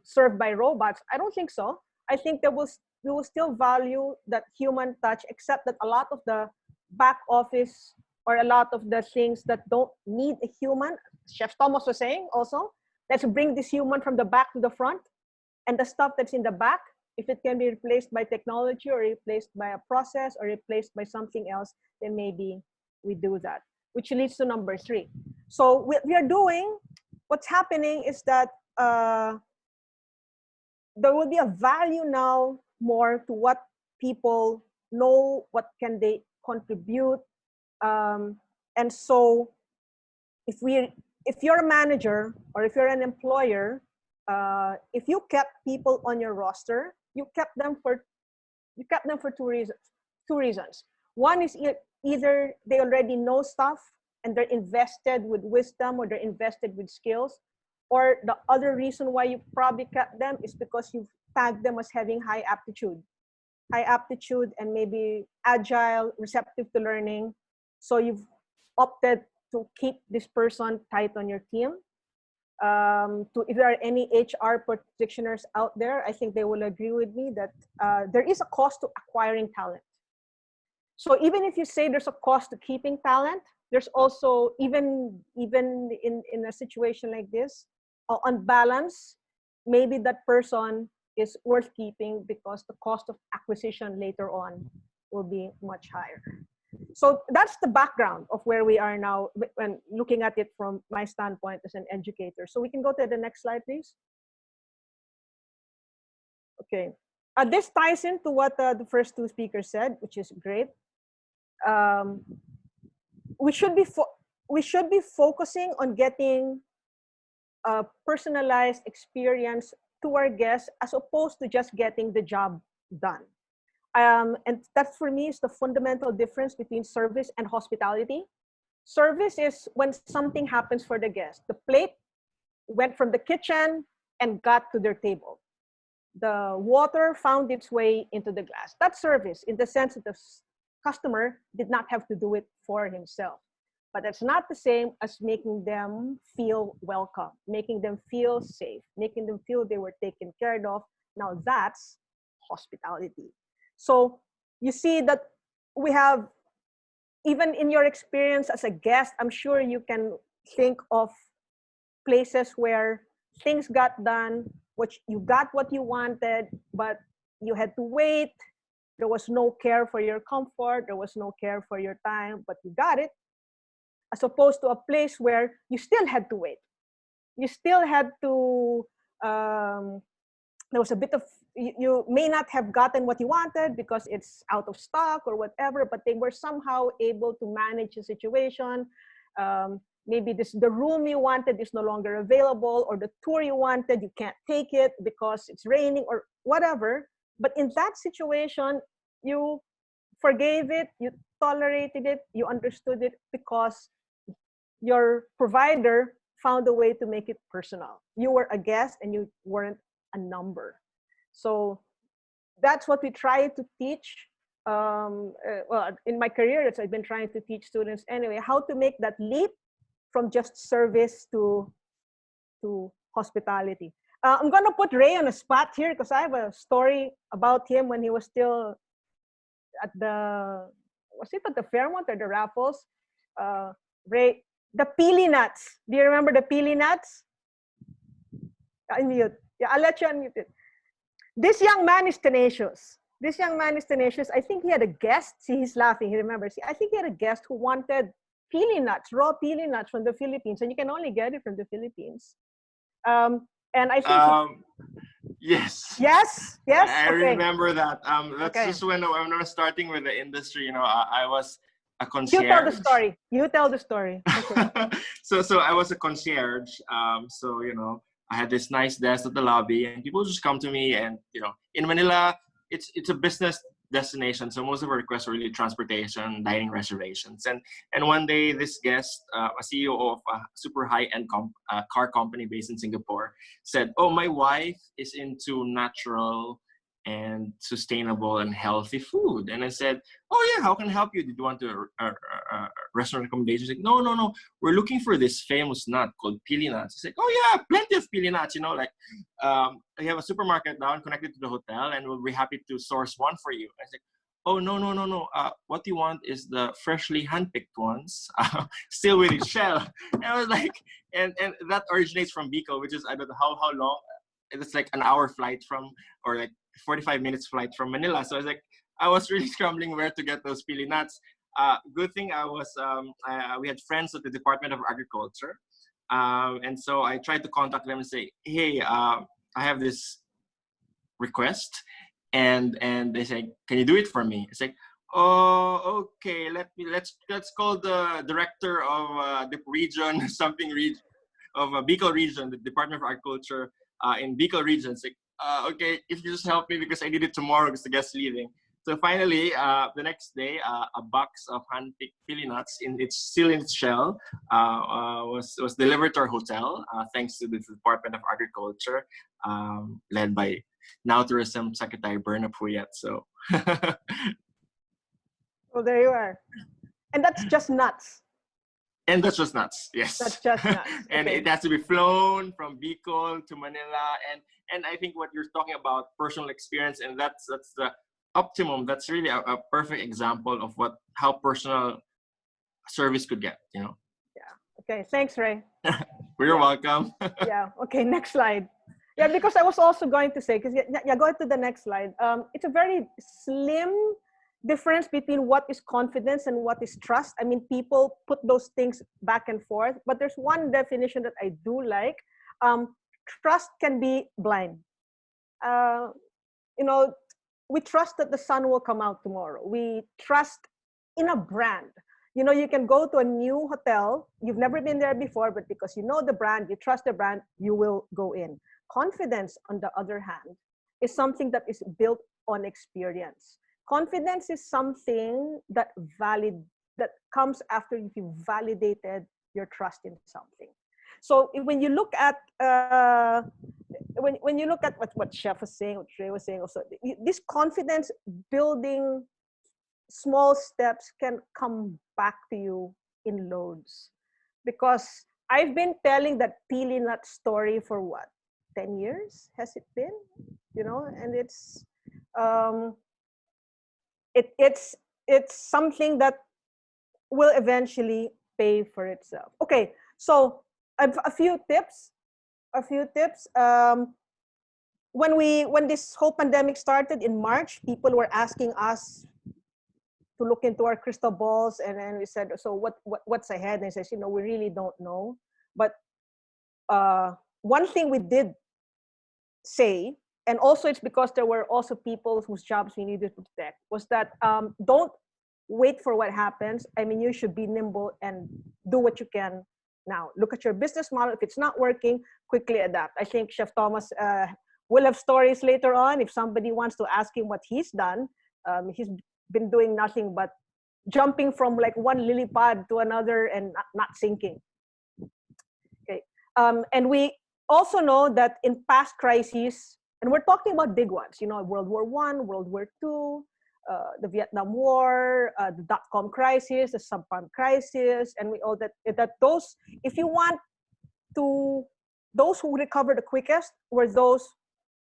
served by robots. I don't think so. I think we will still value that human touch, except that a lot of the back office or a lot of the things that don't need a human, Chef Thomas was saying also, let's bring this human from the back to the front, and the stuff that's in the back, if it can be replaced by technology or replaced by a process or replaced by something else, then maybe we do that, which leads to number three. So what's happening is that there will be a value now more to what people know, what can they contribute. And so if you're a manager or if you're an employer, if you kept people on your roster, you kept them for two reasons. One is either they already know stuff and they're invested with wisdom or they're invested with skills, or the other reason why you probably kept them is because you've tagged them as having high aptitude and maybe agile, receptive to learning. So you've opted to keep this person tight on your team. If there are any HR practitioners out there, I think they will agree with me that there is a cost to acquiring talent. So even if you say there's a cost to keeping talent, there's also, even in a situation like this, on balance, maybe that person is worth keeping because the cost of acquisition later on will be much higher. So that's the background of where we are now when looking at it from my standpoint as an educator. So we can go to the next slide, please. Okay. This ties into what the first two speakers said, which is great. We should be focusing on getting a personalized experience to our guests as opposed to just getting the job done. And that for me is the fundamental difference between service and hospitality. Service is when something happens for the guest. The plate went from the kitchen and got to their table. The water found its way into the glass. That's service in the sense that the customer did not have to do it for himself. but that's not the same as making them feel welcome, making them feel safe, making them feel they were taken care of. Now that's hospitality. So you see that we have, even in your experience as a guest, I'm sure you can think of places where things got done, which you got what you wanted, but you had to wait. There was no care for your comfort. There was no care for your time, but you got it. As opposed to a place where you still had to wait. You still had to, there was a bit of, you may not have gotten what you wanted because it's out of stock or whatever, but they were somehow able to manage the situation. Maybe the room you wanted is no longer available, or the tour you wanted, you can't take it because it's raining or whatever. But in that situation, you forgave it, you tolerated it, you understood it because your provider found a way to make it personal. You were a guest and you weren't a number. So that's what we try to teach. Well, in my career, I've been trying to teach students anyway, how to make that leap from just service to hospitality. I'm gonna put Ray on a spot here because I have a story about him when he was still at was it at the Fairmont or the Raffles? Ray, the pili nuts. Do you remember the pili nuts? Unmute. Yeah, I'll let you unmute it. This young man is tenacious. This young man is tenacious. I think he had a guest. See, he's laughing. He remembers. I think he had a guest who wanted pili nuts, raw pili nuts from the Philippines, and you can only get it from the Philippines. And I think yes. Yes. Yes. I okay. remember that. That's Okay. just when I was starting with the industry. You know, I was a concierge. You tell the story. You tell the story. Okay. so I was a concierge. So you know, I had this nice desk at the lobby, and people just come to me. And you know, in Manila, it's a business destination, so most of our requests were really transportation, dining reservations. And one day, this guest, a CEO of a super high-end car company based in Singapore, said, "Oh, my wife is into natural and sustainable and healthy food." And I said, "Oh yeah, how can I help you? Did you want to restaurant recommendations?" Like, no, we're looking for this famous nut called pili nuts. He's like, "Oh yeah, plenty of pili nuts. You know, like we have a supermarket down connected to the hotel, and we'll be happy to source one for you." I was like, "Oh no. What you want is the freshly handpicked ones, still with its shell." And I was like, and that originates from Bicol, which is I don't know how long. It's like an hour flight from, or like 45 minutes flight from Manila. So I was like, I was really scrambling where to get those pili nuts. Good thing we had friends at the Department of Agriculture. And so I tried to contact them and say, "Hey, I have this request." And they say, "Can you do it for me?" It's like, "Oh, okay, let's call the director of the region, something region of Bicol region, the Department of Agriculture in Bicol region." It's like, okay, if you just help me because I need it tomorrow because the guest's leaving. So finally, the next day, a box of hand-picked pili nuts, still in its shell, was delivered to our hotel, thanks to the Department of Agriculture, led by now Tourism Secretary Berna Puyat. So, Well, there you are, and that's just nuts. And that's just nuts, yes. That's just nuts. And Okay. it has to be flown from Bicol to Manila, and I think what you're talking about, personal experience, and that's the optimum. That's really a perfect example of how personal service could get, you know. Yeah. Okay. Thanks, Ray. You're welcome. Yeah. Okay. Next slide. Yeah, because I was also going to say, because yeah, go to the next slide. It's a very slim difference between what is confidence and what is trust. I mean, people put those things back and forth, but there's one definition that I do like. Trust can be blind. You know, we trust that the sun will come out tomorrow. We trust in a brand. You know, you can go to a new hotel, you've never been there before, but because you know the brand, you trust the brand, you will go in. Confidence, on the other hand, is something that is built on experience. Confidence is something that comes after you've validated your trust in something. So when you look at when you look at what Chef was saying, what Trey was saying, also this confidence building small steps can come back to you in loads. Because I've been telling that pili nut story for what, 10 years has it been, and um, it's something that will eventually pay for itself. Okay, so a few tips. When this whole pandemic started in March, people were asking us to look into our crystal balls, and then we said, so what's ahead? And he says, we really don't know. But one thing we did say, and also it's because there were also people whose jobs we needed to protect, was that don't wait for what happens. I mean, you should be nimble and do what you can now. Look at your business model. If it's not working, quickly adapt. I think Chef Thomas will have stories later on if somebody wants to ask him what he's done. He's been doing nothing but jumping from like one lily pad to another and not sinking. Okay, and we also know that in past crises, and we're talking about big ones, World War I, World War II, the Vietnam War, the dot-com crisis, the subprime crisis, and we all that those, if you want to, those who recover the quickest were those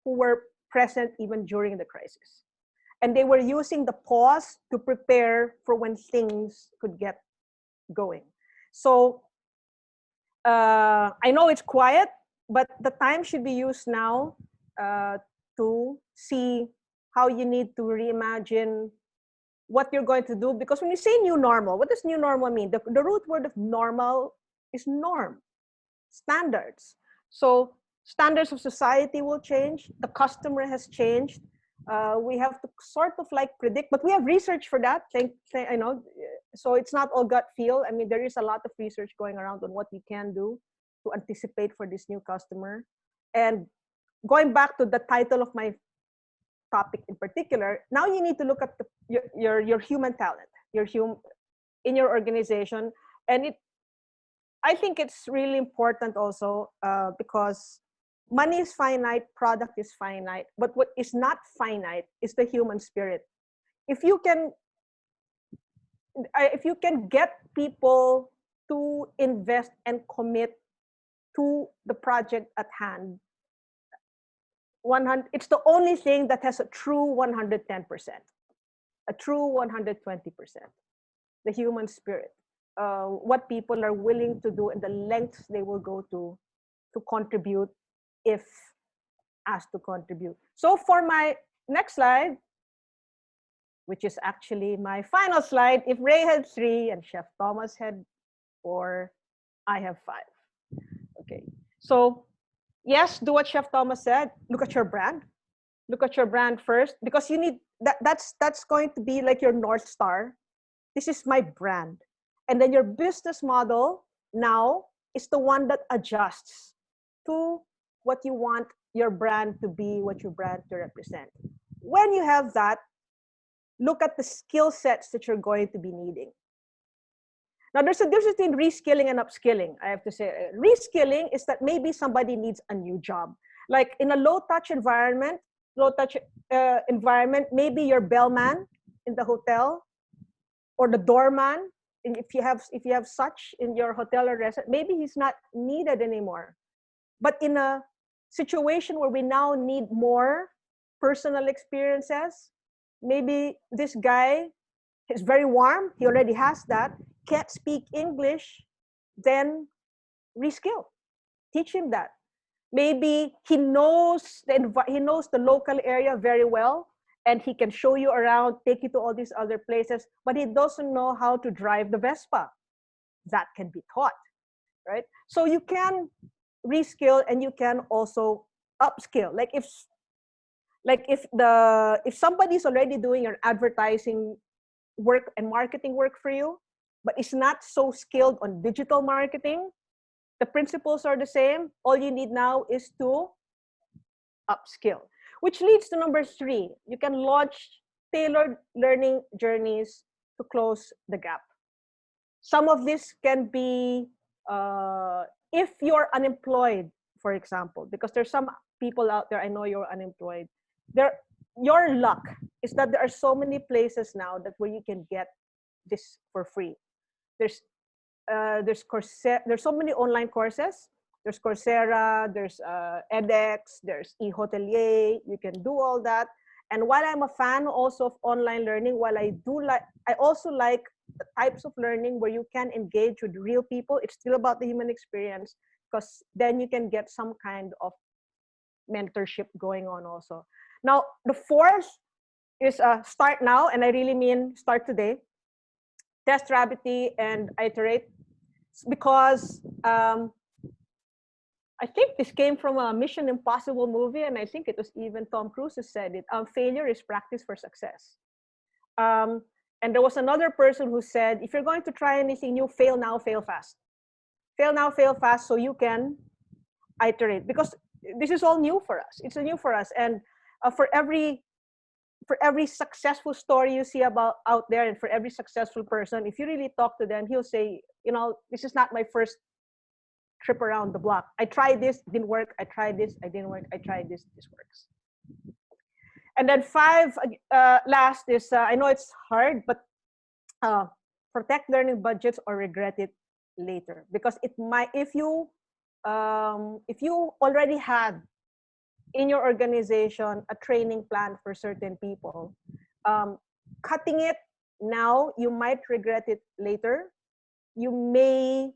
who were present even during the crisis. And they were using the pause to prepare for when things could get going. So I know it's quiet, but the time should be used now to see how you need to reimagine what you're going to do. Because when you say new normal, what does new normal mean? The root word of normal is norm, standards. So standards of society will change. The customer has changed. We have to sort of like predict, but we have research for that. I know. So it's not all gut feel. I mean, there is a lot of research going around on what we can do to anticipate for this new customer. And going back to the title of my topic in particular, now you need to look at your human talent, in your organization. And I think it's really important also because money is finite, product is finite, but what is not finite is the human spirit. If you can get people to invest and commit to the project at hand, 100, it's the only thing that has a true 110%, a true 120%, the human spirit. What people are willing to do and the lengths they will go to contribute if asked to contribute. So for my next slide, which is actually my final slide, if Ray had 3 and Chef Thomas had 4, I have 5. Okay, so yes, do what Chef Thomas said. Look at your brand. Look at your brand first, because you need that's going to be like your North Star. This is my brand. And then your business model now is the one that adjusts to what you want your brand to be, what your brand to represent. When you have that, look at the skill sets that you're going to be needing. Now, there's a difference between reskilling and upskilling. I have to say, reskilling is that maybe somebody needs a new job. Like in a low-touch environment, maybe your bellman in the hotel or the doorman, and if you have such in your hotel or restaurant, maybe he's not needed anymore. But in a situation where we now need more personal experiences, maybe this guy is very warm, he already has that, can't speak English, then reskill. Teach him that. Maybe he knows the local area very well, and he can show you around, take you to all these other places, but he doesn't know how to drive the Vespa. That can be taught, right? So you can reskill and you can also upskill. Like if somebody's already doing your advertising work and marketing work for you, but is not so skilled on digital marketing, the principles are the same. All you need now is to upskill, which leads to number 3. You can launch tailored learning journeys to close the gap. Some of this can be if you're unemployed, for example, because there's some people out there, I know you're unemployed. Your luck is that there are so many places now that where you can get this for free. There's there's Coursera, there's so many online courses. There's Coursera, there's edX, there's eHotelier. You can do all that. And while I'm a fan also of online learning, while I also like the types of learning where you can engage with real people. It's still about the human experience, because then you can get some kind of mentorship going on also. Now, the fourth is start now, and I really mean start today. Test rapidly and iterate, because I think this came from a Mission Impossible movie, and I think it was even Tom Cruise who said it. Failure is practice for success. And there was another person who said, if you're going to try anything new, fail now, fail fast. Fail now, fail fast, so you can iterate. Because this is all new for us. It's new for us. And for every successful story you see about out there, and for every successful person, if you really talk to them, he'll say, this is not my first trip around the block. I tried this, didn't work. I tried this, I didn't work. I tried this works. And then five, last is, I know it's hard, but protect learning budgets or regret it later. Because it might, if you already had in your organization a training plan for certain people, cutting it now, you might regret it later. You may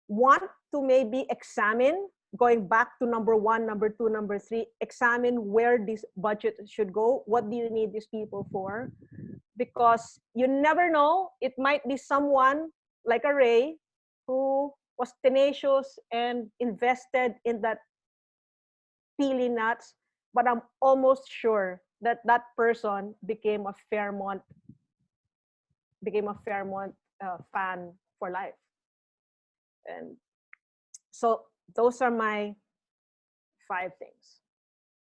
want to maybe examine, going back to number one, number two, number three, examine where this budget should go. What do you need these people for? Because you never know, it might be someone like a Ray who was tenacious and invested in that peely nuts, but I'm almost sure that that person became a Fairmont fan for life. And so those are my 5 things.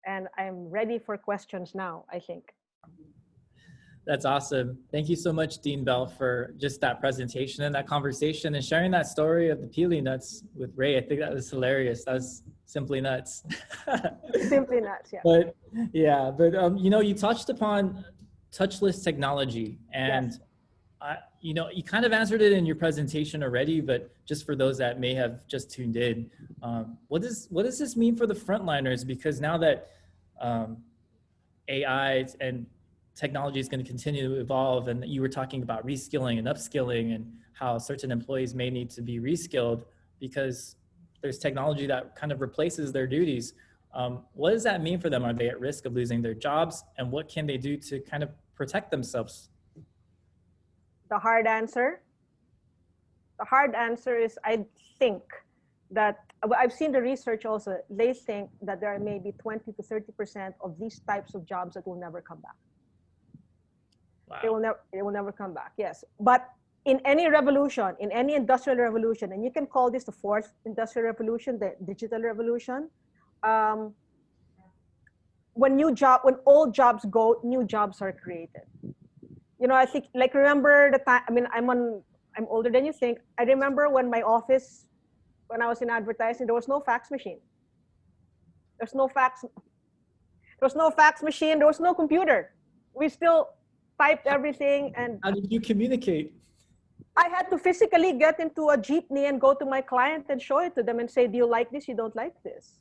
And I'm ready for questions now, I think. That's awesome. Thank you so much, Dean Bell, for just that presentation and that conversation and sharing that story of the peely nuts with Ray. I think that was hilarious. That was simply nuts. Simply nuts, yeah. But you touched upon touchless technology, and Yes. You kind of answered it in your presentation already, but just for those that may have just tuned in, what does this mean for the frontliners? Because now that AI and technology is going to continue to evolve, and you were talking about reskilling and upskilling and how certain employees may need to be reskilled because there's technology that kind of replaces their duties. What does that mean for them? Are they at risk of losing their jobs? And what can they do to kind of protect themselves? The hard answer is, I think that, I've seen the research also, they think that there are maybe 20 to 30% of these types of jobs that will never come back. Wow. It will never come back, yes. But in any revolution, in any industrial revolution, and you can call this the 4th industrial revolution, the digital revolution, when old jobs go, new jobs are created. I think, like, remember the time, I mean, I'm older than you think. I remember when my office, when I was in advertising, there was no fax machine. There was no fax machine. There was no computer. We still typed everything. And how did you communicate? I had to physically get into a jeepney and go to my client and show it to them and say, do you like this? You don't like this.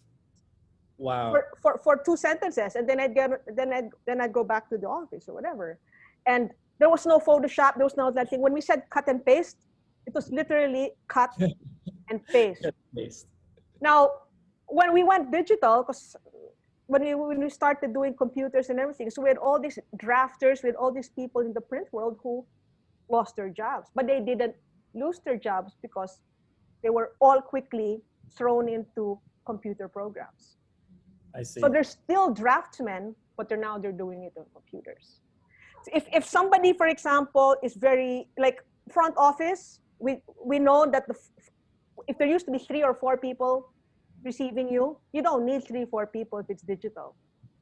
Wow. For 2 sentences. And then I'd go back to the office or whatever. And there was no Photoshop. There was no that thing. When we said cut and paste, it was literally cut and paste. Now, when we went digital, because when we started doing computers and everything, so we had all these drafters, we had all these people in the print world who lost their jobs. But they didn't lose their jobs because they were all quickly thrown into computer programs. I see. So there's still draftsmen, but they're doing it on computers. If somebody, for example, is very, like, front office, we know that if there used to be 3 or 4 people receiving you don't need 3 or 4 people if it's digital.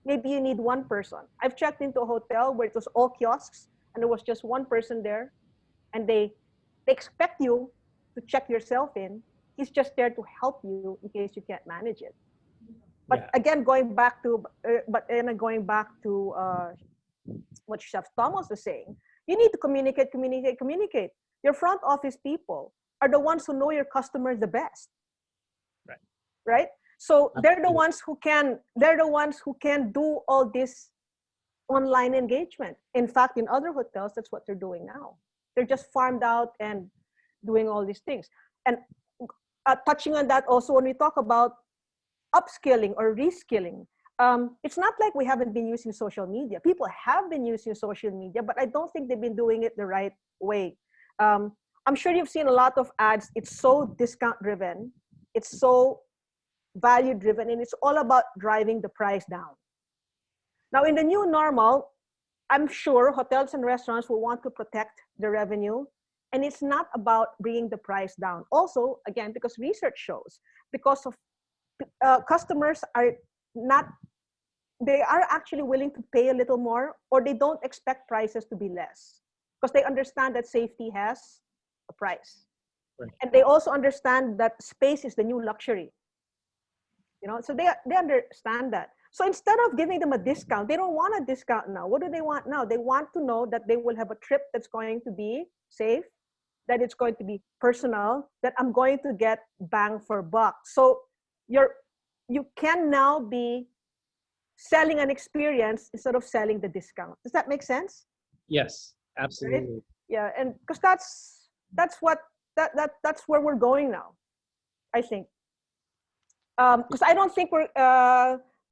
Maybe you need 1 person. I've checked into a hotel where it was all kiosks and there was just 1 person there, and they expect you to check yourself in. He's just there to help you in case you can't manage it. But again, going back to what Chef Thomas was saying, you need to communicate. Your front office people, are the ones who know your customers the best. Right. Right? So they're the Absolutely. ones who can do all this online engagement. In fact, in other hotels, that's what they're doing now. They're just farmed out and doing all these things. And touching on that also, when we talk about upskilling or reskilling, it's not like we haven't been using social media. People have been using social media, but I don't think they've been doing it the right way. I'm sure you've seen a lot of ads. It's so discount driven. It's so value driven, and it's all about driving the price down. Now, in the new normal, I'm sure hotels and restaurants will want to protect the revenue, and it's not about bringing the price down. Also, again, because research shows, because of customers are not, they are actually willing to pay a little more, or they don't expect prices to be less because they understand that safety has a price. Right. And they also understand that space is the new luxury. You know, so they understand that. So instead of giving them a discount, they don't want a discount now. What do they want now? They want to know that they will have a trip that's going to be safe, that it's going to be personal, that I'm going to get bang for buck. So you can now be selling an experience instead of selling the discount. Does that make sense? Yes, Right? absolutely. Yeah, and because that's where we're going now, I think. Because I don't think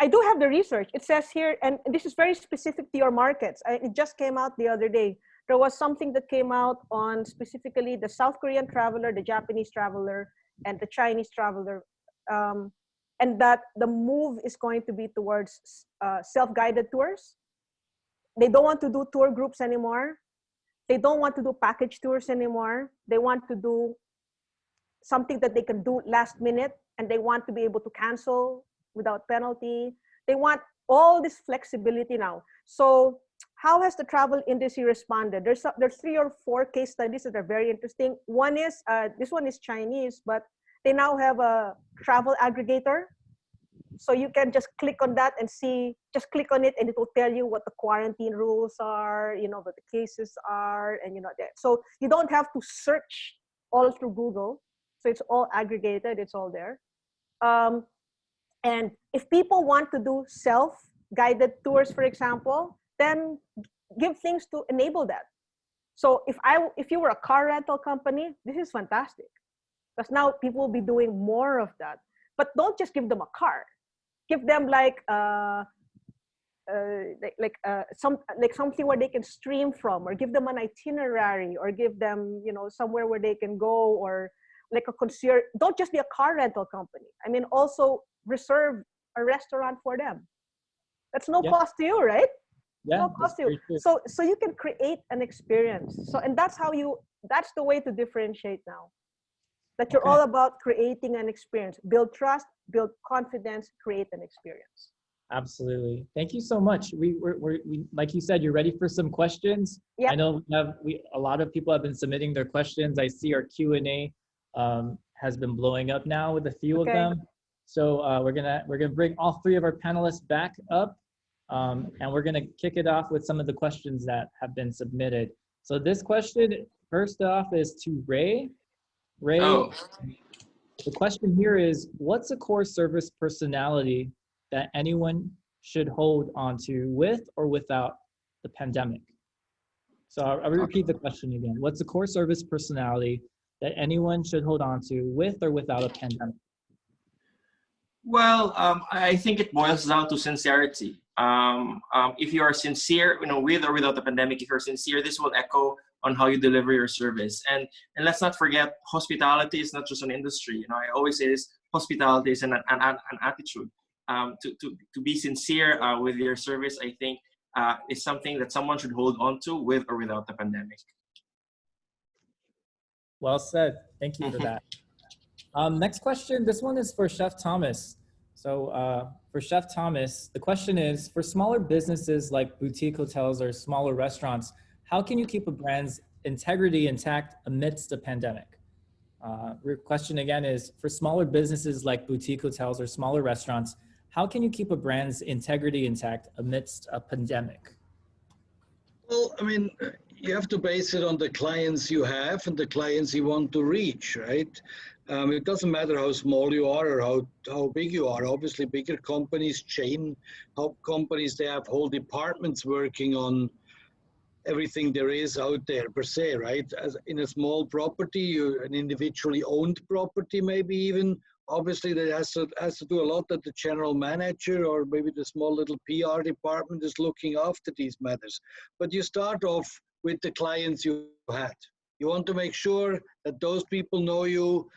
I do have the research. It says here, and this is very specific to your markets. It just came out the other day. There was something that came out on specifically the South Korean traveler, the Japanese traveler, and the Chinese traveler. And that the move is going to be towards self-guided tours. They don't want to do tour groups anymore. They don't want to do package tours anymore. They want to do something that they can do last minute, and they want to be able to cancel without penalty. They want all this flexibility now. So how has the travel industry responded? There's 3 or 4 case studies that are very interesting. One is, this one is Chinese, but they now have a travel aggregator. So you can just click on that and see, just click on it and it will tell you what the quarantine rules are, you know, what the cases are, and you know that. So you don't have to search all through Google. So it's all aggregated, it's all there. And if people want to do self-guided tours, for example, then give things to enable that. So if you were a car rental company, this is fantastic. Because now people will be doing more of that. But don't just give them a car. Give them something where they can stream from, or give them an itinerary, or give them, you know, somewhere where they can go, or like a concierge. Don't just be a car rental company. I mean, also reserve a restaurant for them. That's no cost to you, right? Yeah, No cost to you. So you can create an experience. So, and that's the way to differentiate now. That you're all about creating an experience. Build trust, build confidence, create an experience. Absolutely. Thank you so much. We like you said, you're ready for some questions. Yep. I know a lot of people have been submitting their questions. I see our Q&A has been blowing up now with a few of them. So we're gonna bring all 3 of our panelists back up, and we're gonna kick it off with some of the questions that have been submitted. So this question, first off, is to Ray. Ray, the question here is, what's a core service personality that anyone should hold onto with or without the pandemic? So I'll repeat the question again. What's a core service personality that anyone should hold onto with or without a pandemic? Well, I think it boils down to sincerity. If you are sincere, you know, with or without the pandemic, if you're sincere, this will echo on how you deliver your service. And let's not forget, hospitality is not just an industry. You know, I always say this: hospitality is an attitude. To be sincere with your service, I think, is something that someone should hold on to with or without the pandemic. Well said. Thank you for that. Next question. This one is for Chef Thomas. So for Chef Thomas, the question is, for smaller businesses like boutique hotels or smaller restaurants, how can you keep a brand's integrity intact amidst the pandemic? Question again is, for smaller businesses like boutique hotels or smaller restaurants, how can you keep a brand's integrity intact amidst a pandemic? Well, I mean, you have to base it on the clients you have and the clients you want to reach, right? It doesn't matter how small you are or how big you are. Obviously, bigger companies, chain companies, they have whole departments working on everything there is out there per se, right? As in a small property, an individually owned property, maybe even. Obviously, that has to do a lot that the general manager or maybe the small little PR department is looking after these matters. But you start off with the clients you had. You want to make sure that those people know you.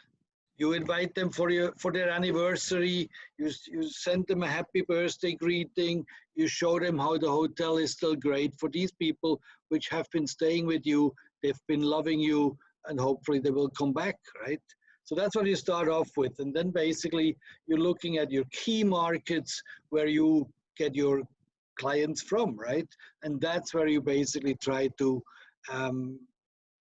You invite them for their anniversary. You send them a happy birthday greeting. You show them how the hotel is still great for these people which have been staying with you. They've been loving you, and hopefully they will come back, right? So that's what you start off with. And then basically you're looking at your key markets where you get your clients from, right? And that's where you basically try to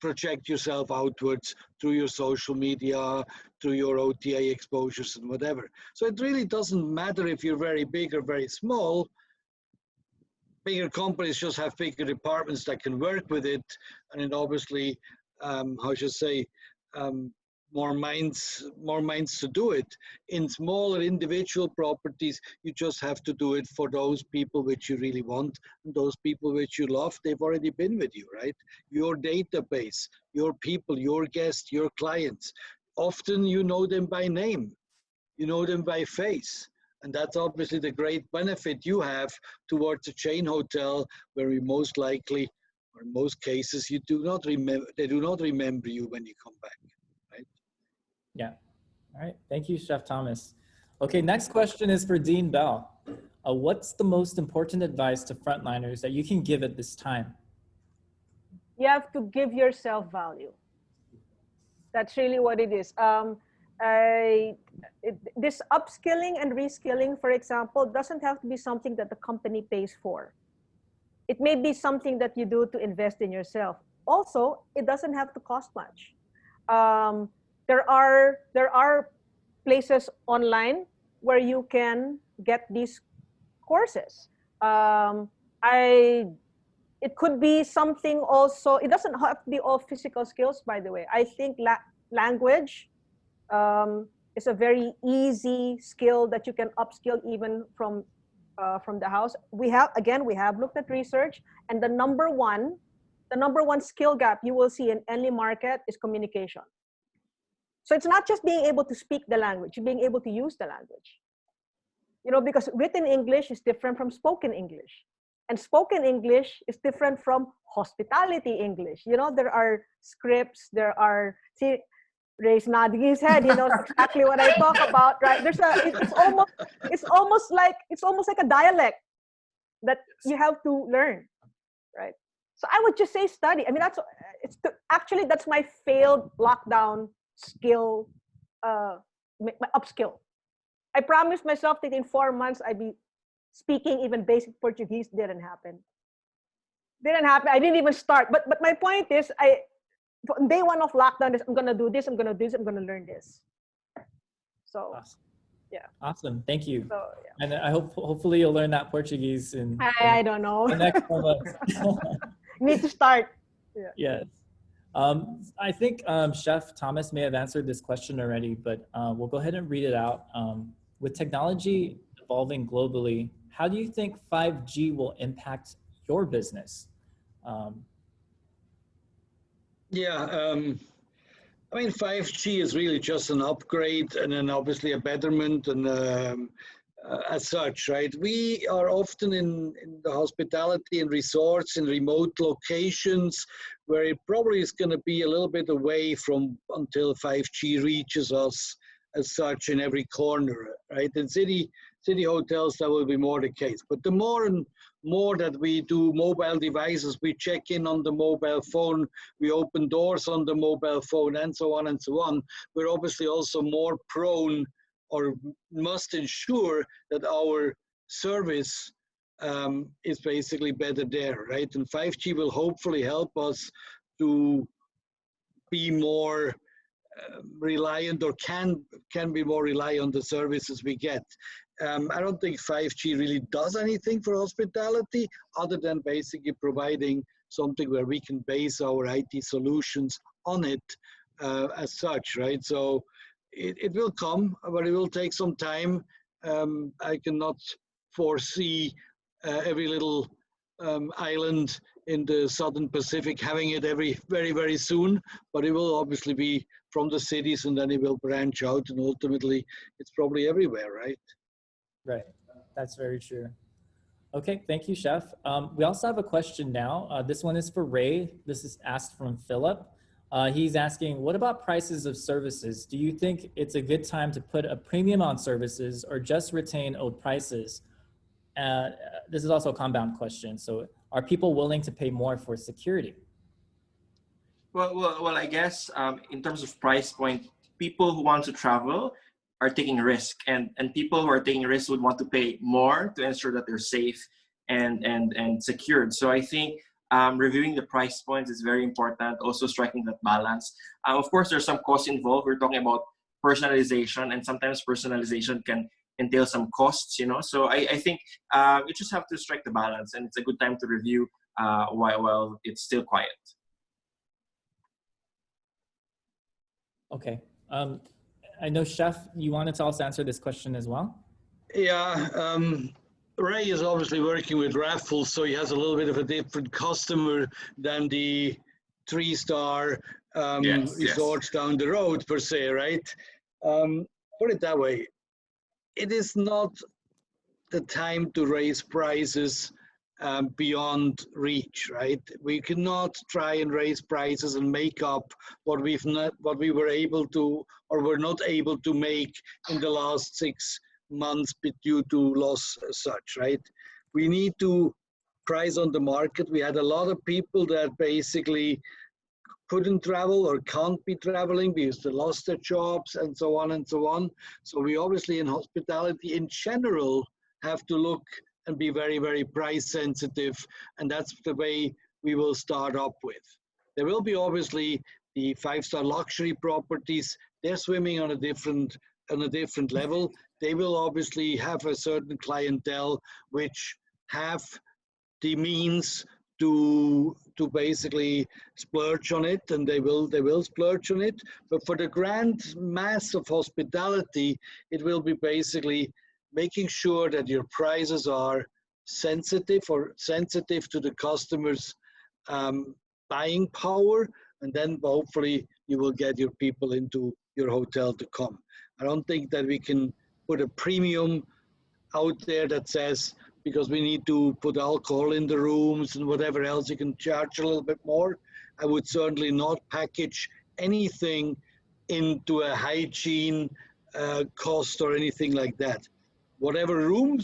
project yourself outwards through your social media, through your OTA exposures and whatever. So it really doesn't matter if you're very big or very small. Bigger companies just have bigger departments that can work with it. And it obviously, how should I say, more minds to do it. In smaller individual properties, you just have to do it for those people which you really want and those people which you love. They've already been with you, right? Your database, your people, your guests, your clients. Often you know them by name, you know them by face. And that's obviously the great benefit you have towards a chain hotel where we most likely, or in most cases, they do not remember you when you come back. Yeah. All right. Thank you, Chef Thomas. Okay, next question is for Dean Bell. What's the most important advice to frontliners that you can give at this time? You have to give yourself value. That's really what it is. This upskilling and reskilling, for example, doesn't have to be something that the company pays for. It may be something that you do to invest in yourself. Also, it doesn't have to cost much. There are places online where you can get these courses. It could be something also, it doesn't have to be all physical skills, by the way. I think language is a very easy skill that you can upskill even from the house. We have looked at research, and the number one skill gap you will see in any market is communication. So it's not just being able to speak the language, being able to use the language. You know, because written English is different from spoken English. And spoken English is different from hospitality English. You know, there are scripts, see, Ray's nodding his head, he knows exactly what I talk about, right? It's almost like a dialect that you have to learn, right? So I would just say study. I mean, actually that's my failed lockdown skill, my upskill. I promised myself that in 4 months I'd be speaking even basic Portuguese. Didn't happen. I didn't even start. But my point is, day one of lockdown is I'm gonna do this. I'm gonna do this. I'm gonna learn this. So, awesome. Yeah. Awesome. Thank you. So, yeah. And I hopefully you'll learn that Portuguese in I don't know. the next 4 months. Need to start. Yeah. Yes. I think Chef Thomas may have answered this question already, but we'll go ahead and read it out. With technology evolving globally, how do you think 5G will impact your business? I mean, 5G is really just an upgrade and then obviously a betterment and as such, right? We are often in the hospitality and resorts in remote locations where it probably is going to be a little bit away from until 5G reaches us as such in every corner, right? In city hotels, that will be more the case. But the more and more that we do mobile devices, we check in on the mobile phone, we open doors on the mobile phone, and so on and so on, we're obviously also more prone or must ensure that our service is basically better there, right? And 5G will hopefully help us to be more reliant, or can be more reliant on the services we get. I don't think 5G really does anything for hospitality other than basically providing something where we can base our IT solutions on it as such, right? So it will come, but it will take some time. I cannot foresee every little island in the Southern Pacific having it very, very soon, but it will obviously be from the cities and then it will branch out and ultimately it's probably everywhere, right? Right. That's very true. Okay, thank you, Chef. We also have a question now. This one is for Ray. This is asked from Philip. He's asking, what about prices of services? Do you think it's a good time to put a premium on services or just retain old prices? This is also a compound question. So are people willing to pay more for security? Well, I guess in terms of price point, people who want to travel are taking risk, and people who are taking risk would want to pay more to ensure that they're safe and secured. So I think reviewing the price points is very important. Also striking that balance. Of course, there's some costs involved. We're talking about personalization, and sometimes personalization can entail some costs. So I think you just have to strike the balance, and it's a good time to review while it's still quiet. Okay. I know, Chef, you wanted to also answer this question as well? Yeah, Ray is obviously working with raffles, so he has a little bit of a different customer than the 3-star resorts down the road per se, right? Put it that way, it is not the time to raise prices beyond reach, right? We cannot try and raise prices and make up what we were able to or were not able to make in the last 6 months due to loss as such, right? We need to price on the market. We had a lot of people that basically couldn't travel or can't be traveling because they lost their jobs and so on and so on. So we obviously in hospitality in general have to look and be very, very price sensitive. And that's the way we will start up with. There will be obviously the 5-star luxury properties. They're swimming on a different level. They will obviously have a certain clientele which have the means to basically splurge on it, and they will splurge on it. But for the grand mass of hospitality, it will be basically making sure that your prices are sensitive to the customer's buying power, and then hopefully you will get your people into your hotel to come. I don't think that we can put a premium out there that says because we need to put alcohol in the rooms and whatever else you can charge a little bit more. I would certainly not package anything into a hygiene cost or anything like that. Whatever room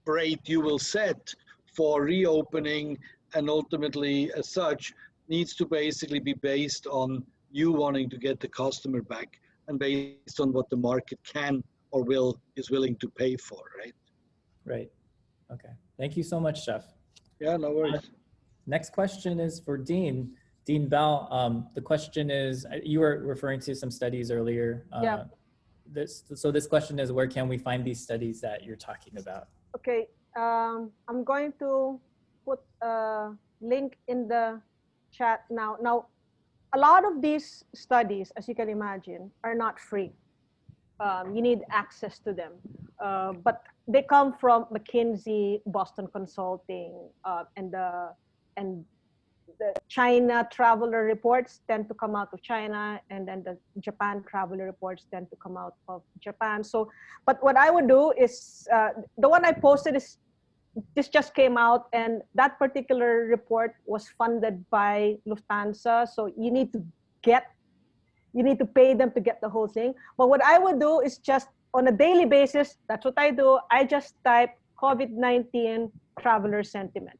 rate you will set for reopening and ultimately as such needs to basically be based on you wanting to get the customer back and based on what the market can or is willing to pay for, right? Right. Okay. Thank you so much, Chef. Yeah, no worries. Next question is for Dean. Dean Bell, the question is, you were referring to some studies earlier. Yeah. So this question is, where can we find these studies that you're talking about? Okay. I'm going to put a link in the chat now. Now, a lot of these studies, as you can imagine, are not free. You need access to them. But they come from McKinsey, Boston Consulting, and the China traveler reports tend to come out of China, and then the Japan traveler reports tend to come out of Japan. So, but what I would do is, the one I posted is, this just came out, and that particular report was funded by Lufthansa. So you need to pay them to get the whole thing. But what I would do is just on a daily basis, that's what I do. I just type COVID-19 traveler sentiment.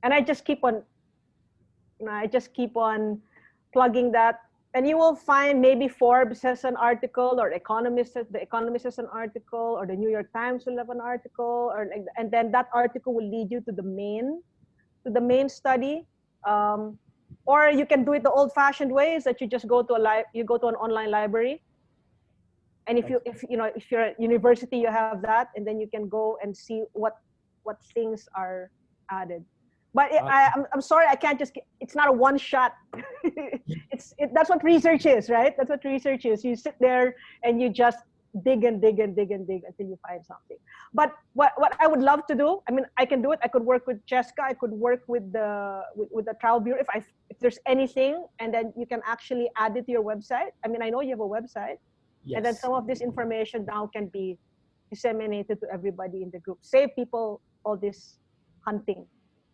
And I just keep on, plugging that. And you will find maybe Forbes has an article, or the Economist has an article, or the New York Times will have an article, and then that article will lead you to the main study. Or you can do it the old-fashioned way, is that you just go to an online library, and if you're at university, you have that, and then you can go and see what things are added. But I'm sorry, I can't just. It's not a one shot. That's what research is, right? That's what research is. You sit there and you just dig and dig and dig and dig until you find something. But what I would love to do, I mean, I can do it. I could work with Jessica. I could work with the travel bureau if there's anything, and then you can actually add it to your website. I mean, I know you have a website, and then some of this information now can be disseminated to everybody in the group. Save people all this hunting.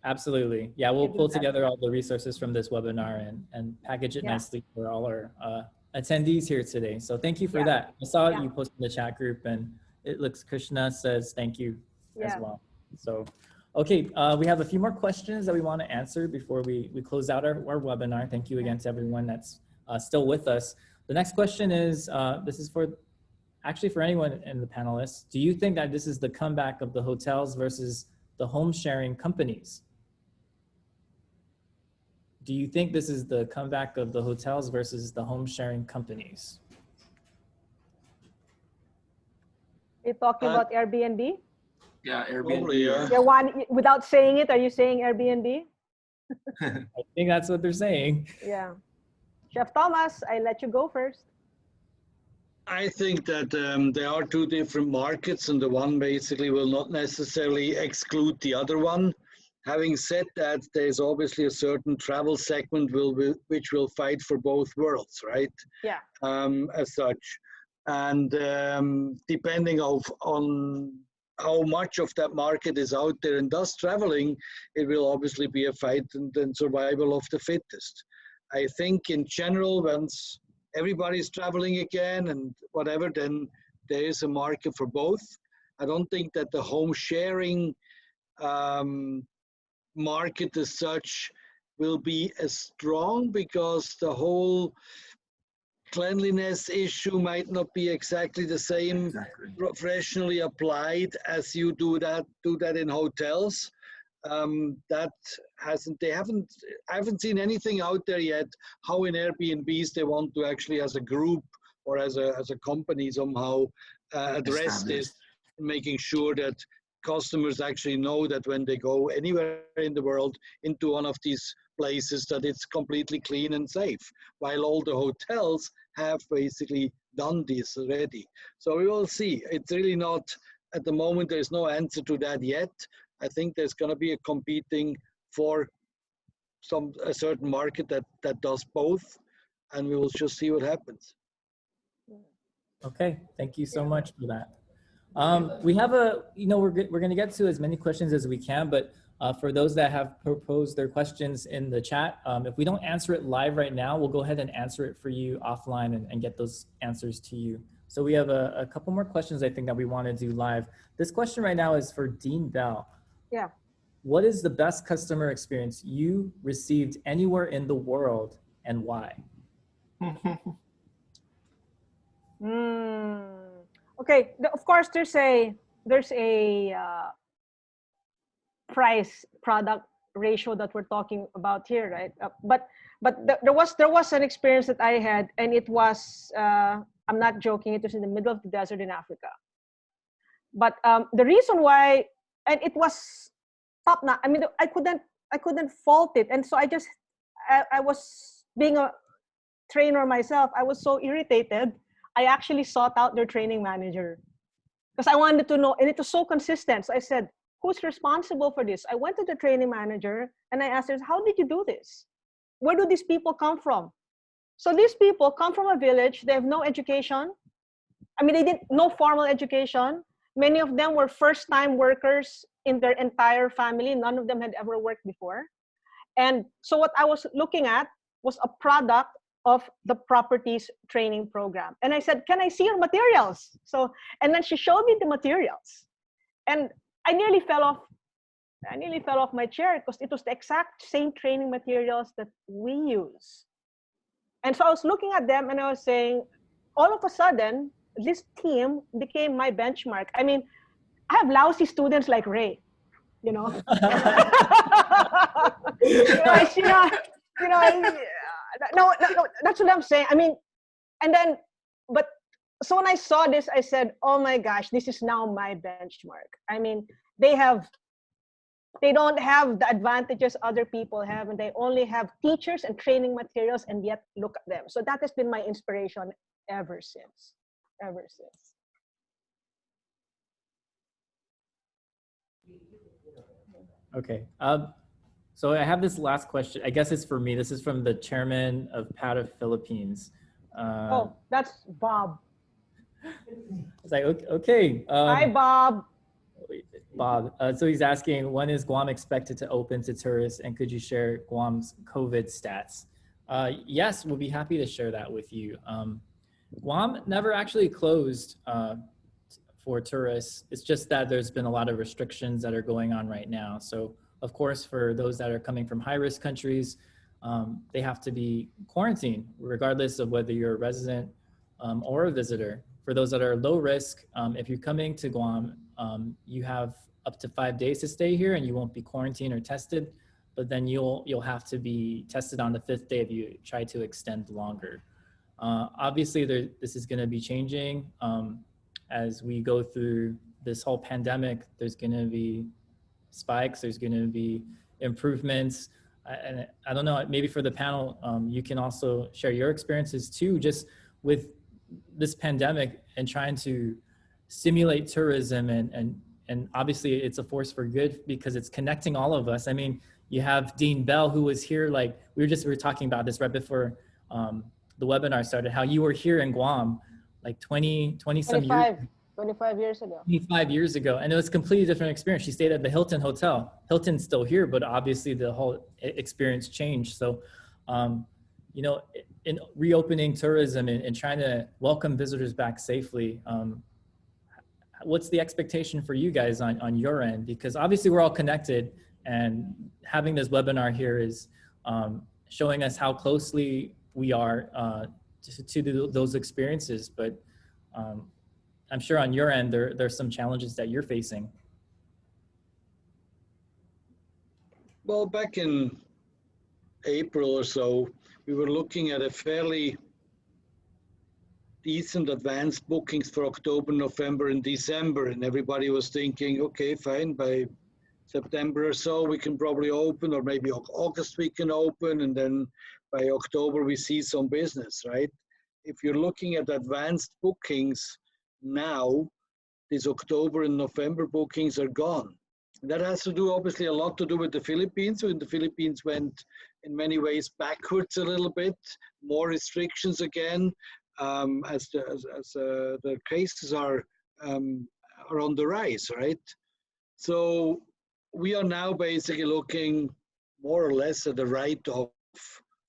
Absolutely. Yeah, we'll pull together all the resources from this webinar and package it nicely for all our attendees here today. So thank you for that. I saw you post in the chat group, and it looks Krishna says thank you as well. So, okay, we have a few more questions that we want to answer before we close out our webinar. Thank you again to everyone that's still with us. The next question is, this is actually for anyone in the panelists. Do you think that this is the comeback of the hotels versus the home sharing companies? Do you think this is the comeback of the hotels versus the home sharing companies? You're talking about Airbnb? Yeah, Airbnb. Probably, yeah. You're one, without saying it, are you saying Airbnb? I think that's what they're saying. Yeah. Chef Thomas, I let you go first. I think that there are two different markets, and the one basically will not necessarily exclude the other one. Having said that, there's obviously a certain travel segment which will fight for both worlds, right? Yeah. As such. And depending on how much of that market is out there and thus traveling, it will obviously be a fight and survival of the fittest. I think in general, once everybody's traveling again and whatever, then there is a market for both. I don't think that the home sharing market as such will be as strong, because the whole cleanliness issue might not be exactly the same professionally applied as you do that in hotels. I haven't seen anything out there yet how in Airbnbs they want to actually as a group or as a company somehow address this, making sure that customers actually know that when they go anywhere in the world into one of these places that it's completely clean and safe, while all the hotels have basically done this already. So we will see. It's really not, at the moment, there's no answer to that yet. I think there's going to be a competing for a certain market that does both, and we will just see what happens. Okay, thank you so much for that. We have we're going to get to as many questions as we can, but for those that have proposed their questions in the chat, if we don't answer it live right now, we'll go ahead and answer it for you offline and get those answers to you. So we have a couple more questions I think that we want to do live. This question right now is for Dean Bell. Yeah. What is the best customer experience you received anywhere in the world, and why? Okay, of course there's a price product ratio that we're talking about here, right? But there was an experience that I had, and it was I'm not joking, it was in the middle of the desert in Africa. But the reason why, and it was top notch. I mean, I couldn't fault it, and so I was being a trainer myself. I was so irritated. I actually sought out their training manager because I wanted to know, and it was so consistent. So I said, who's responsible for this? I went to the training manager and I asked her, how did you do this? Where do these people come from? So these people come from a village. They have no education. I mean, they did no formal education. Many of them were first-time workers in their entire family. None of them had ever worked before. And so what I was looking at was a product of the properties training program. And I said, can I see your materials? So, and then she showed me the materials. And I nearly fell off my chair because it was the exact same training materials that we use. And so I was looking at them and I was saying, all of a sudden, this team became my benchmark. I mean, I have lousy students like Ray, you know. No, that's what I'm saying. I mean, and then, but so when I saw this, I said, oh my gosh, this is now my benchmark. I mean, they have They don't have the advantages other people have, and they only have teachers and training materials, and yet look at them. So that has been my inspiration ever since. Ever since. Okay. So I have this last question. I guess it's for me. This is from the chairman of PATA Philippines. Oh, that's Bob. It's like, okay. Hi, Bob. Bob. So he's asking, when is Guam expected to open to tourists, and could you share Guam's COVID stats? Yes, we'll be happy to share that with you. Guam never actually closed for tourists. It's just that there's been a lot of restrictions that are going on right now. So of course, for those that are coming from high-risk countries, they have to be quarantined, regardless of whether you're a resident or a visitor. For those that are low risk, if you're coming to Guam, you have up to 5 days to stay here, and you won't be quarantined or tested, but then you'll have to be tested on the 5th day if you try to extend longer. Obviously, this is going to be changing as we go through this whole pandemic. There's going to be spikes, there's going to be improvements. And I don't know, maybe for the panel, you can also share your experiences too, just with this pandemic and trying to stimulate tourism. And obviously it's a force for good because it's connecting all of us. I mean, you have Dean Bell, who was here, like we were talking about this right before the webinar started, how you were here in Guam like 20 some years. 25 years ago. 25 years ago, and it was a completely different experience. She stayed at the Hilton Hotel. Hilton's still here, but obviously the whole experience changed. So, you know, in reopening tourism and trying to welcome visitors back safely, what's the expectation for you guys on your end? Because obviously we're all connected, and having this webinar here is showing us how closely we are to those experiences. But I'm sure on your end, there's some challenges that you're facing. Well, back in April or so, we were looking at a fairly decent advanced bookings for October, November, and December. And everybody was thinking, okay, fine, by September or so, we can probably open, or maybe August we can open. And then by October, we see some business, right? If you're looking at advanced bookings now, these October and November bookings are gone. And that has to do, obviously, a lot to do with the Philippines. So the Philippines went in many ways backwards a little bit, more restrictions again, as the cases are on the rise, right? So we are now basically looking more or less at the write-off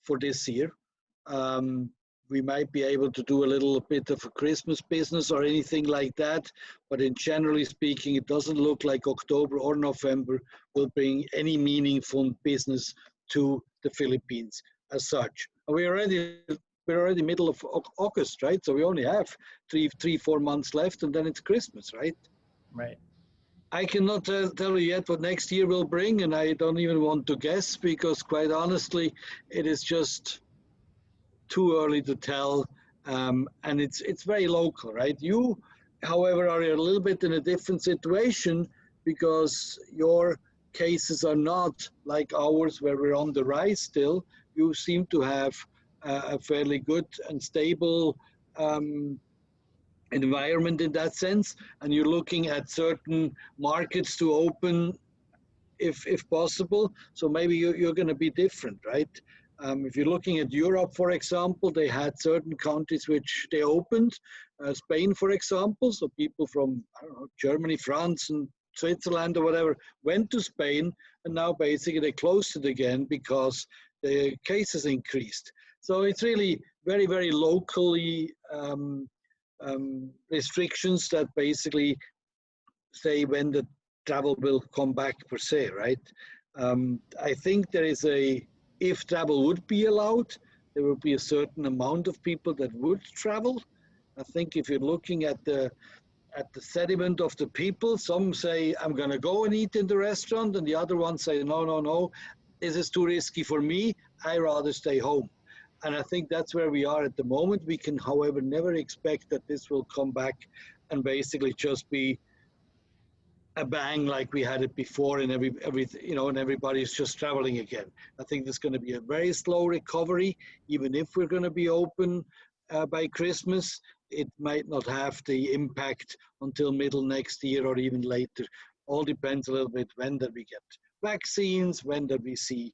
for this year. We might be able to do a little bit of a Christmas business or anything like that, but in generally speaking, it doesn't look like October or November will bring any meaningful business to the Philippines as such. We're already middle of August, right? So we only have three, 4 months left, and then it's Christmas, right? Right. I cannot tell you yet what next year will bring, and I don't even want to guess, because quite honestly, it is just too early to tell, and it's very local, right? You, however, are a little bit in a different situation because your cases are not like ours, where we're on the rise still. You seem to have a fairly good and stable environment in that sense, and you're looking at certain markets to open if possible. So maybe you're going to be different, right? If you're looking at Europe, for example, they had certain countries which they opened, Spain, for example. So people from, I don't know, Germany, France, and Switzerland or whatever went to Spain, and now basically they closed it again because the cases increased. So it's really very, very locally restrictions that basically say when the travel will come back per se, right? I think there is if travel would be allowed, there will be a certain amount of people that would travel. I think if you're looking at the sentiment of the people, some say, I'm going to go and eat in the restaurant, and the other ones say, no, this is too risky for me. I rather stay home. And I think that's where we are at the moment. We can, however, never expect that this will come back and basically just be a bang like we had it before, and and everybody's just traveling again. I think there's going to be a very slow recovery, even if we're going to be open by Christmas. It might not have the impact until middle next year or even later. All depends a little bit when that we get vaccines, when that we see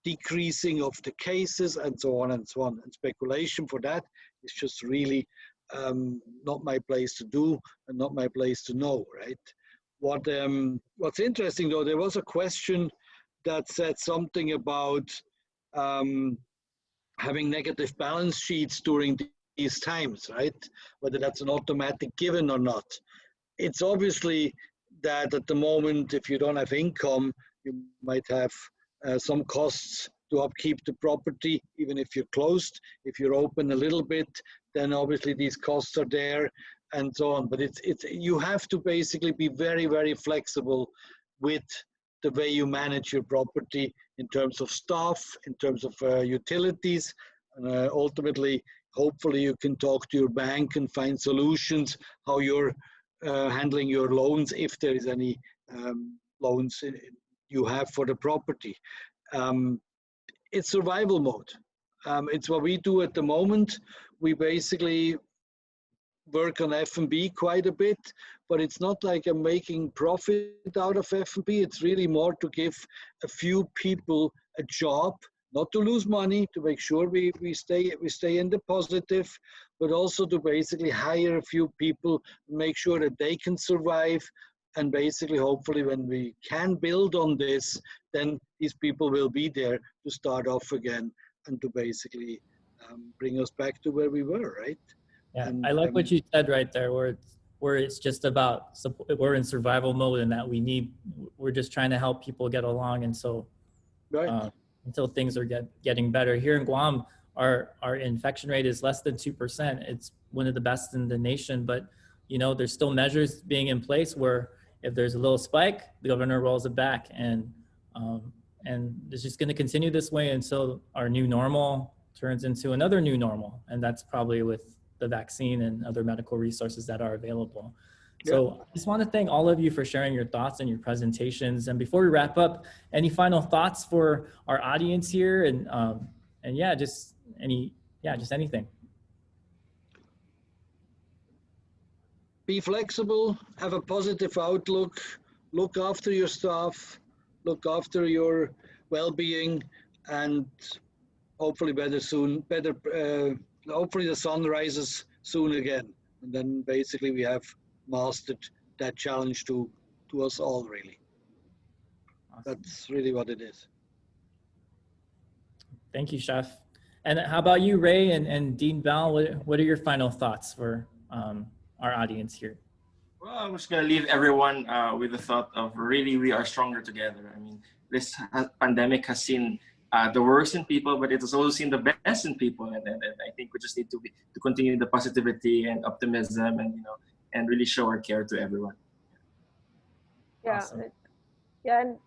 decreasing of the cases, and so on and so on. And speculation for that is just really not my place to do and not my place to know, right? What's interesting though, there was a question that said something about having negative balance sheets during these times, right? Whether that's an automatic given or not. It's obviously that at the moment, if you don't have income, you might have some costs to upkeep the property, even if you're closed. If you're open a little bit, then obviously these costs are there and so on. But you have to basically be very, very flexible with the way you manage your property in terms of staff, in terms of utilities, and ultimately, hopefully you can talk to your bank and find solutions how you're handling your loans, if there is any loans you have for the property. It's survival mode. It's what we do at the moment. We basically work on F&B quite a bit, but it's not like I'm making profit out of F&B. It's really more to give a few people a job, not to lose money, to make sure we stay in the positive, but also to basically hire a few people, make sure that they can survive. And basically, hopefully, when we can build on this, then these people will be there to start off again and to basically bring us back to where we were, right? Yeah, And, I like what you said right there, where it's just about, we're in survival mode, and that we're just trying to help people get along. And so right. until things are getting better. Here in Guam, our infection rate is less than 2%. It's one of the best in the nation, but there's still measures being in place where if there's a little spike, the governor rolls it back, and it's just going to continue this way until our new normal turns into another new normal, and that's probably with the vaccine and other medical resources that are available. Yeah. So I just want to thank all of you for sharing your thoughts and your presentations. And before we wrap up, any final thoughts for our audience here? And just anything. Be flexible, have a positive outlook, look after your staff, look after your well-being, and hopefully hopefully the sun rises soon again. And then basically we have mastered that challenge to us all, really. Awesome. That's really what it is. Thank you, Chef. And how about you, Ray and Dean Bell? What are your final thoughts for our audience here? Well, I'm just going to leave everyone with the thought of really we are stronger together. I mean, this pandemic has seen the worst in people, but it has also seen the best in people, and I think we just need to continue the positivity and optimism, and really show our care to everyone. Yeah, awesome. Yeah, and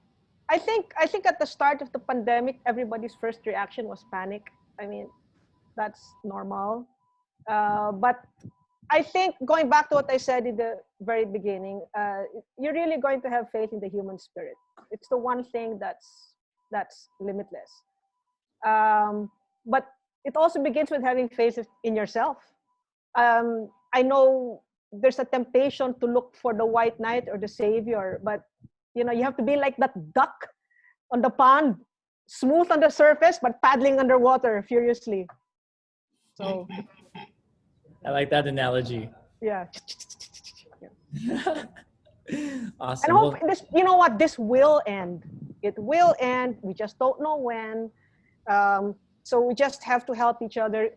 I think at the start of the pandemic, everybody's first reaction was panic. I mean, that's normal, but I think going back to what I said in the very beginning, you're really going to have faith in the human spirit. It's the one thing that's limitless. But it also begins with having faith in yourself. I know there's a temptation to look for the white knight or the savior, but you have to be like that duck on the pond, smooth on the surface, but paddling underwater furiously. So I like that analogy. Yeah. Awesome. And hope this, what, this will end. It will end. We just don't know when. So we just have to help each other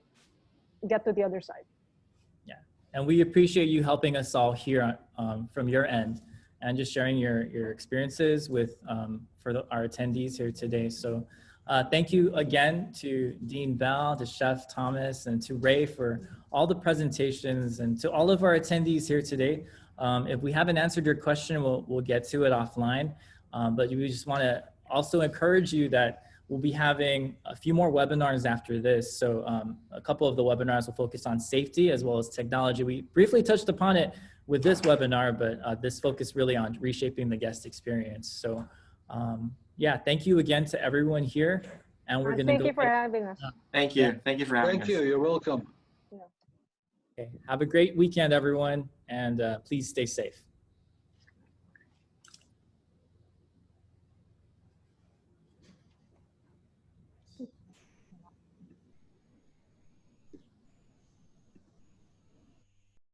get to the other side. Yeah. And we appreciate you helping us all here from your end and just sharing your experiences with our attendees here today. So thank you again to Dean Bell, to Chef Thomas, and to Ray for all the presentations, and to all of our attendees here today. If we haven't answered your question, we'll get to it offline. But we just want to also encourage you that we'll be having a few more webinars after this. So a couple of the webinars will focus on safety as well as technology. We briefly touched upon it with this webinar, but this focused really on reshaping the guest experience. So yeah, thank you again to everyone here. And we're going to go. Thank you for having us. Thank you. Yeah. Thank you for having us. Thank you. You're welcome. Okay. Have a great weekend, everyone. And please stay safe.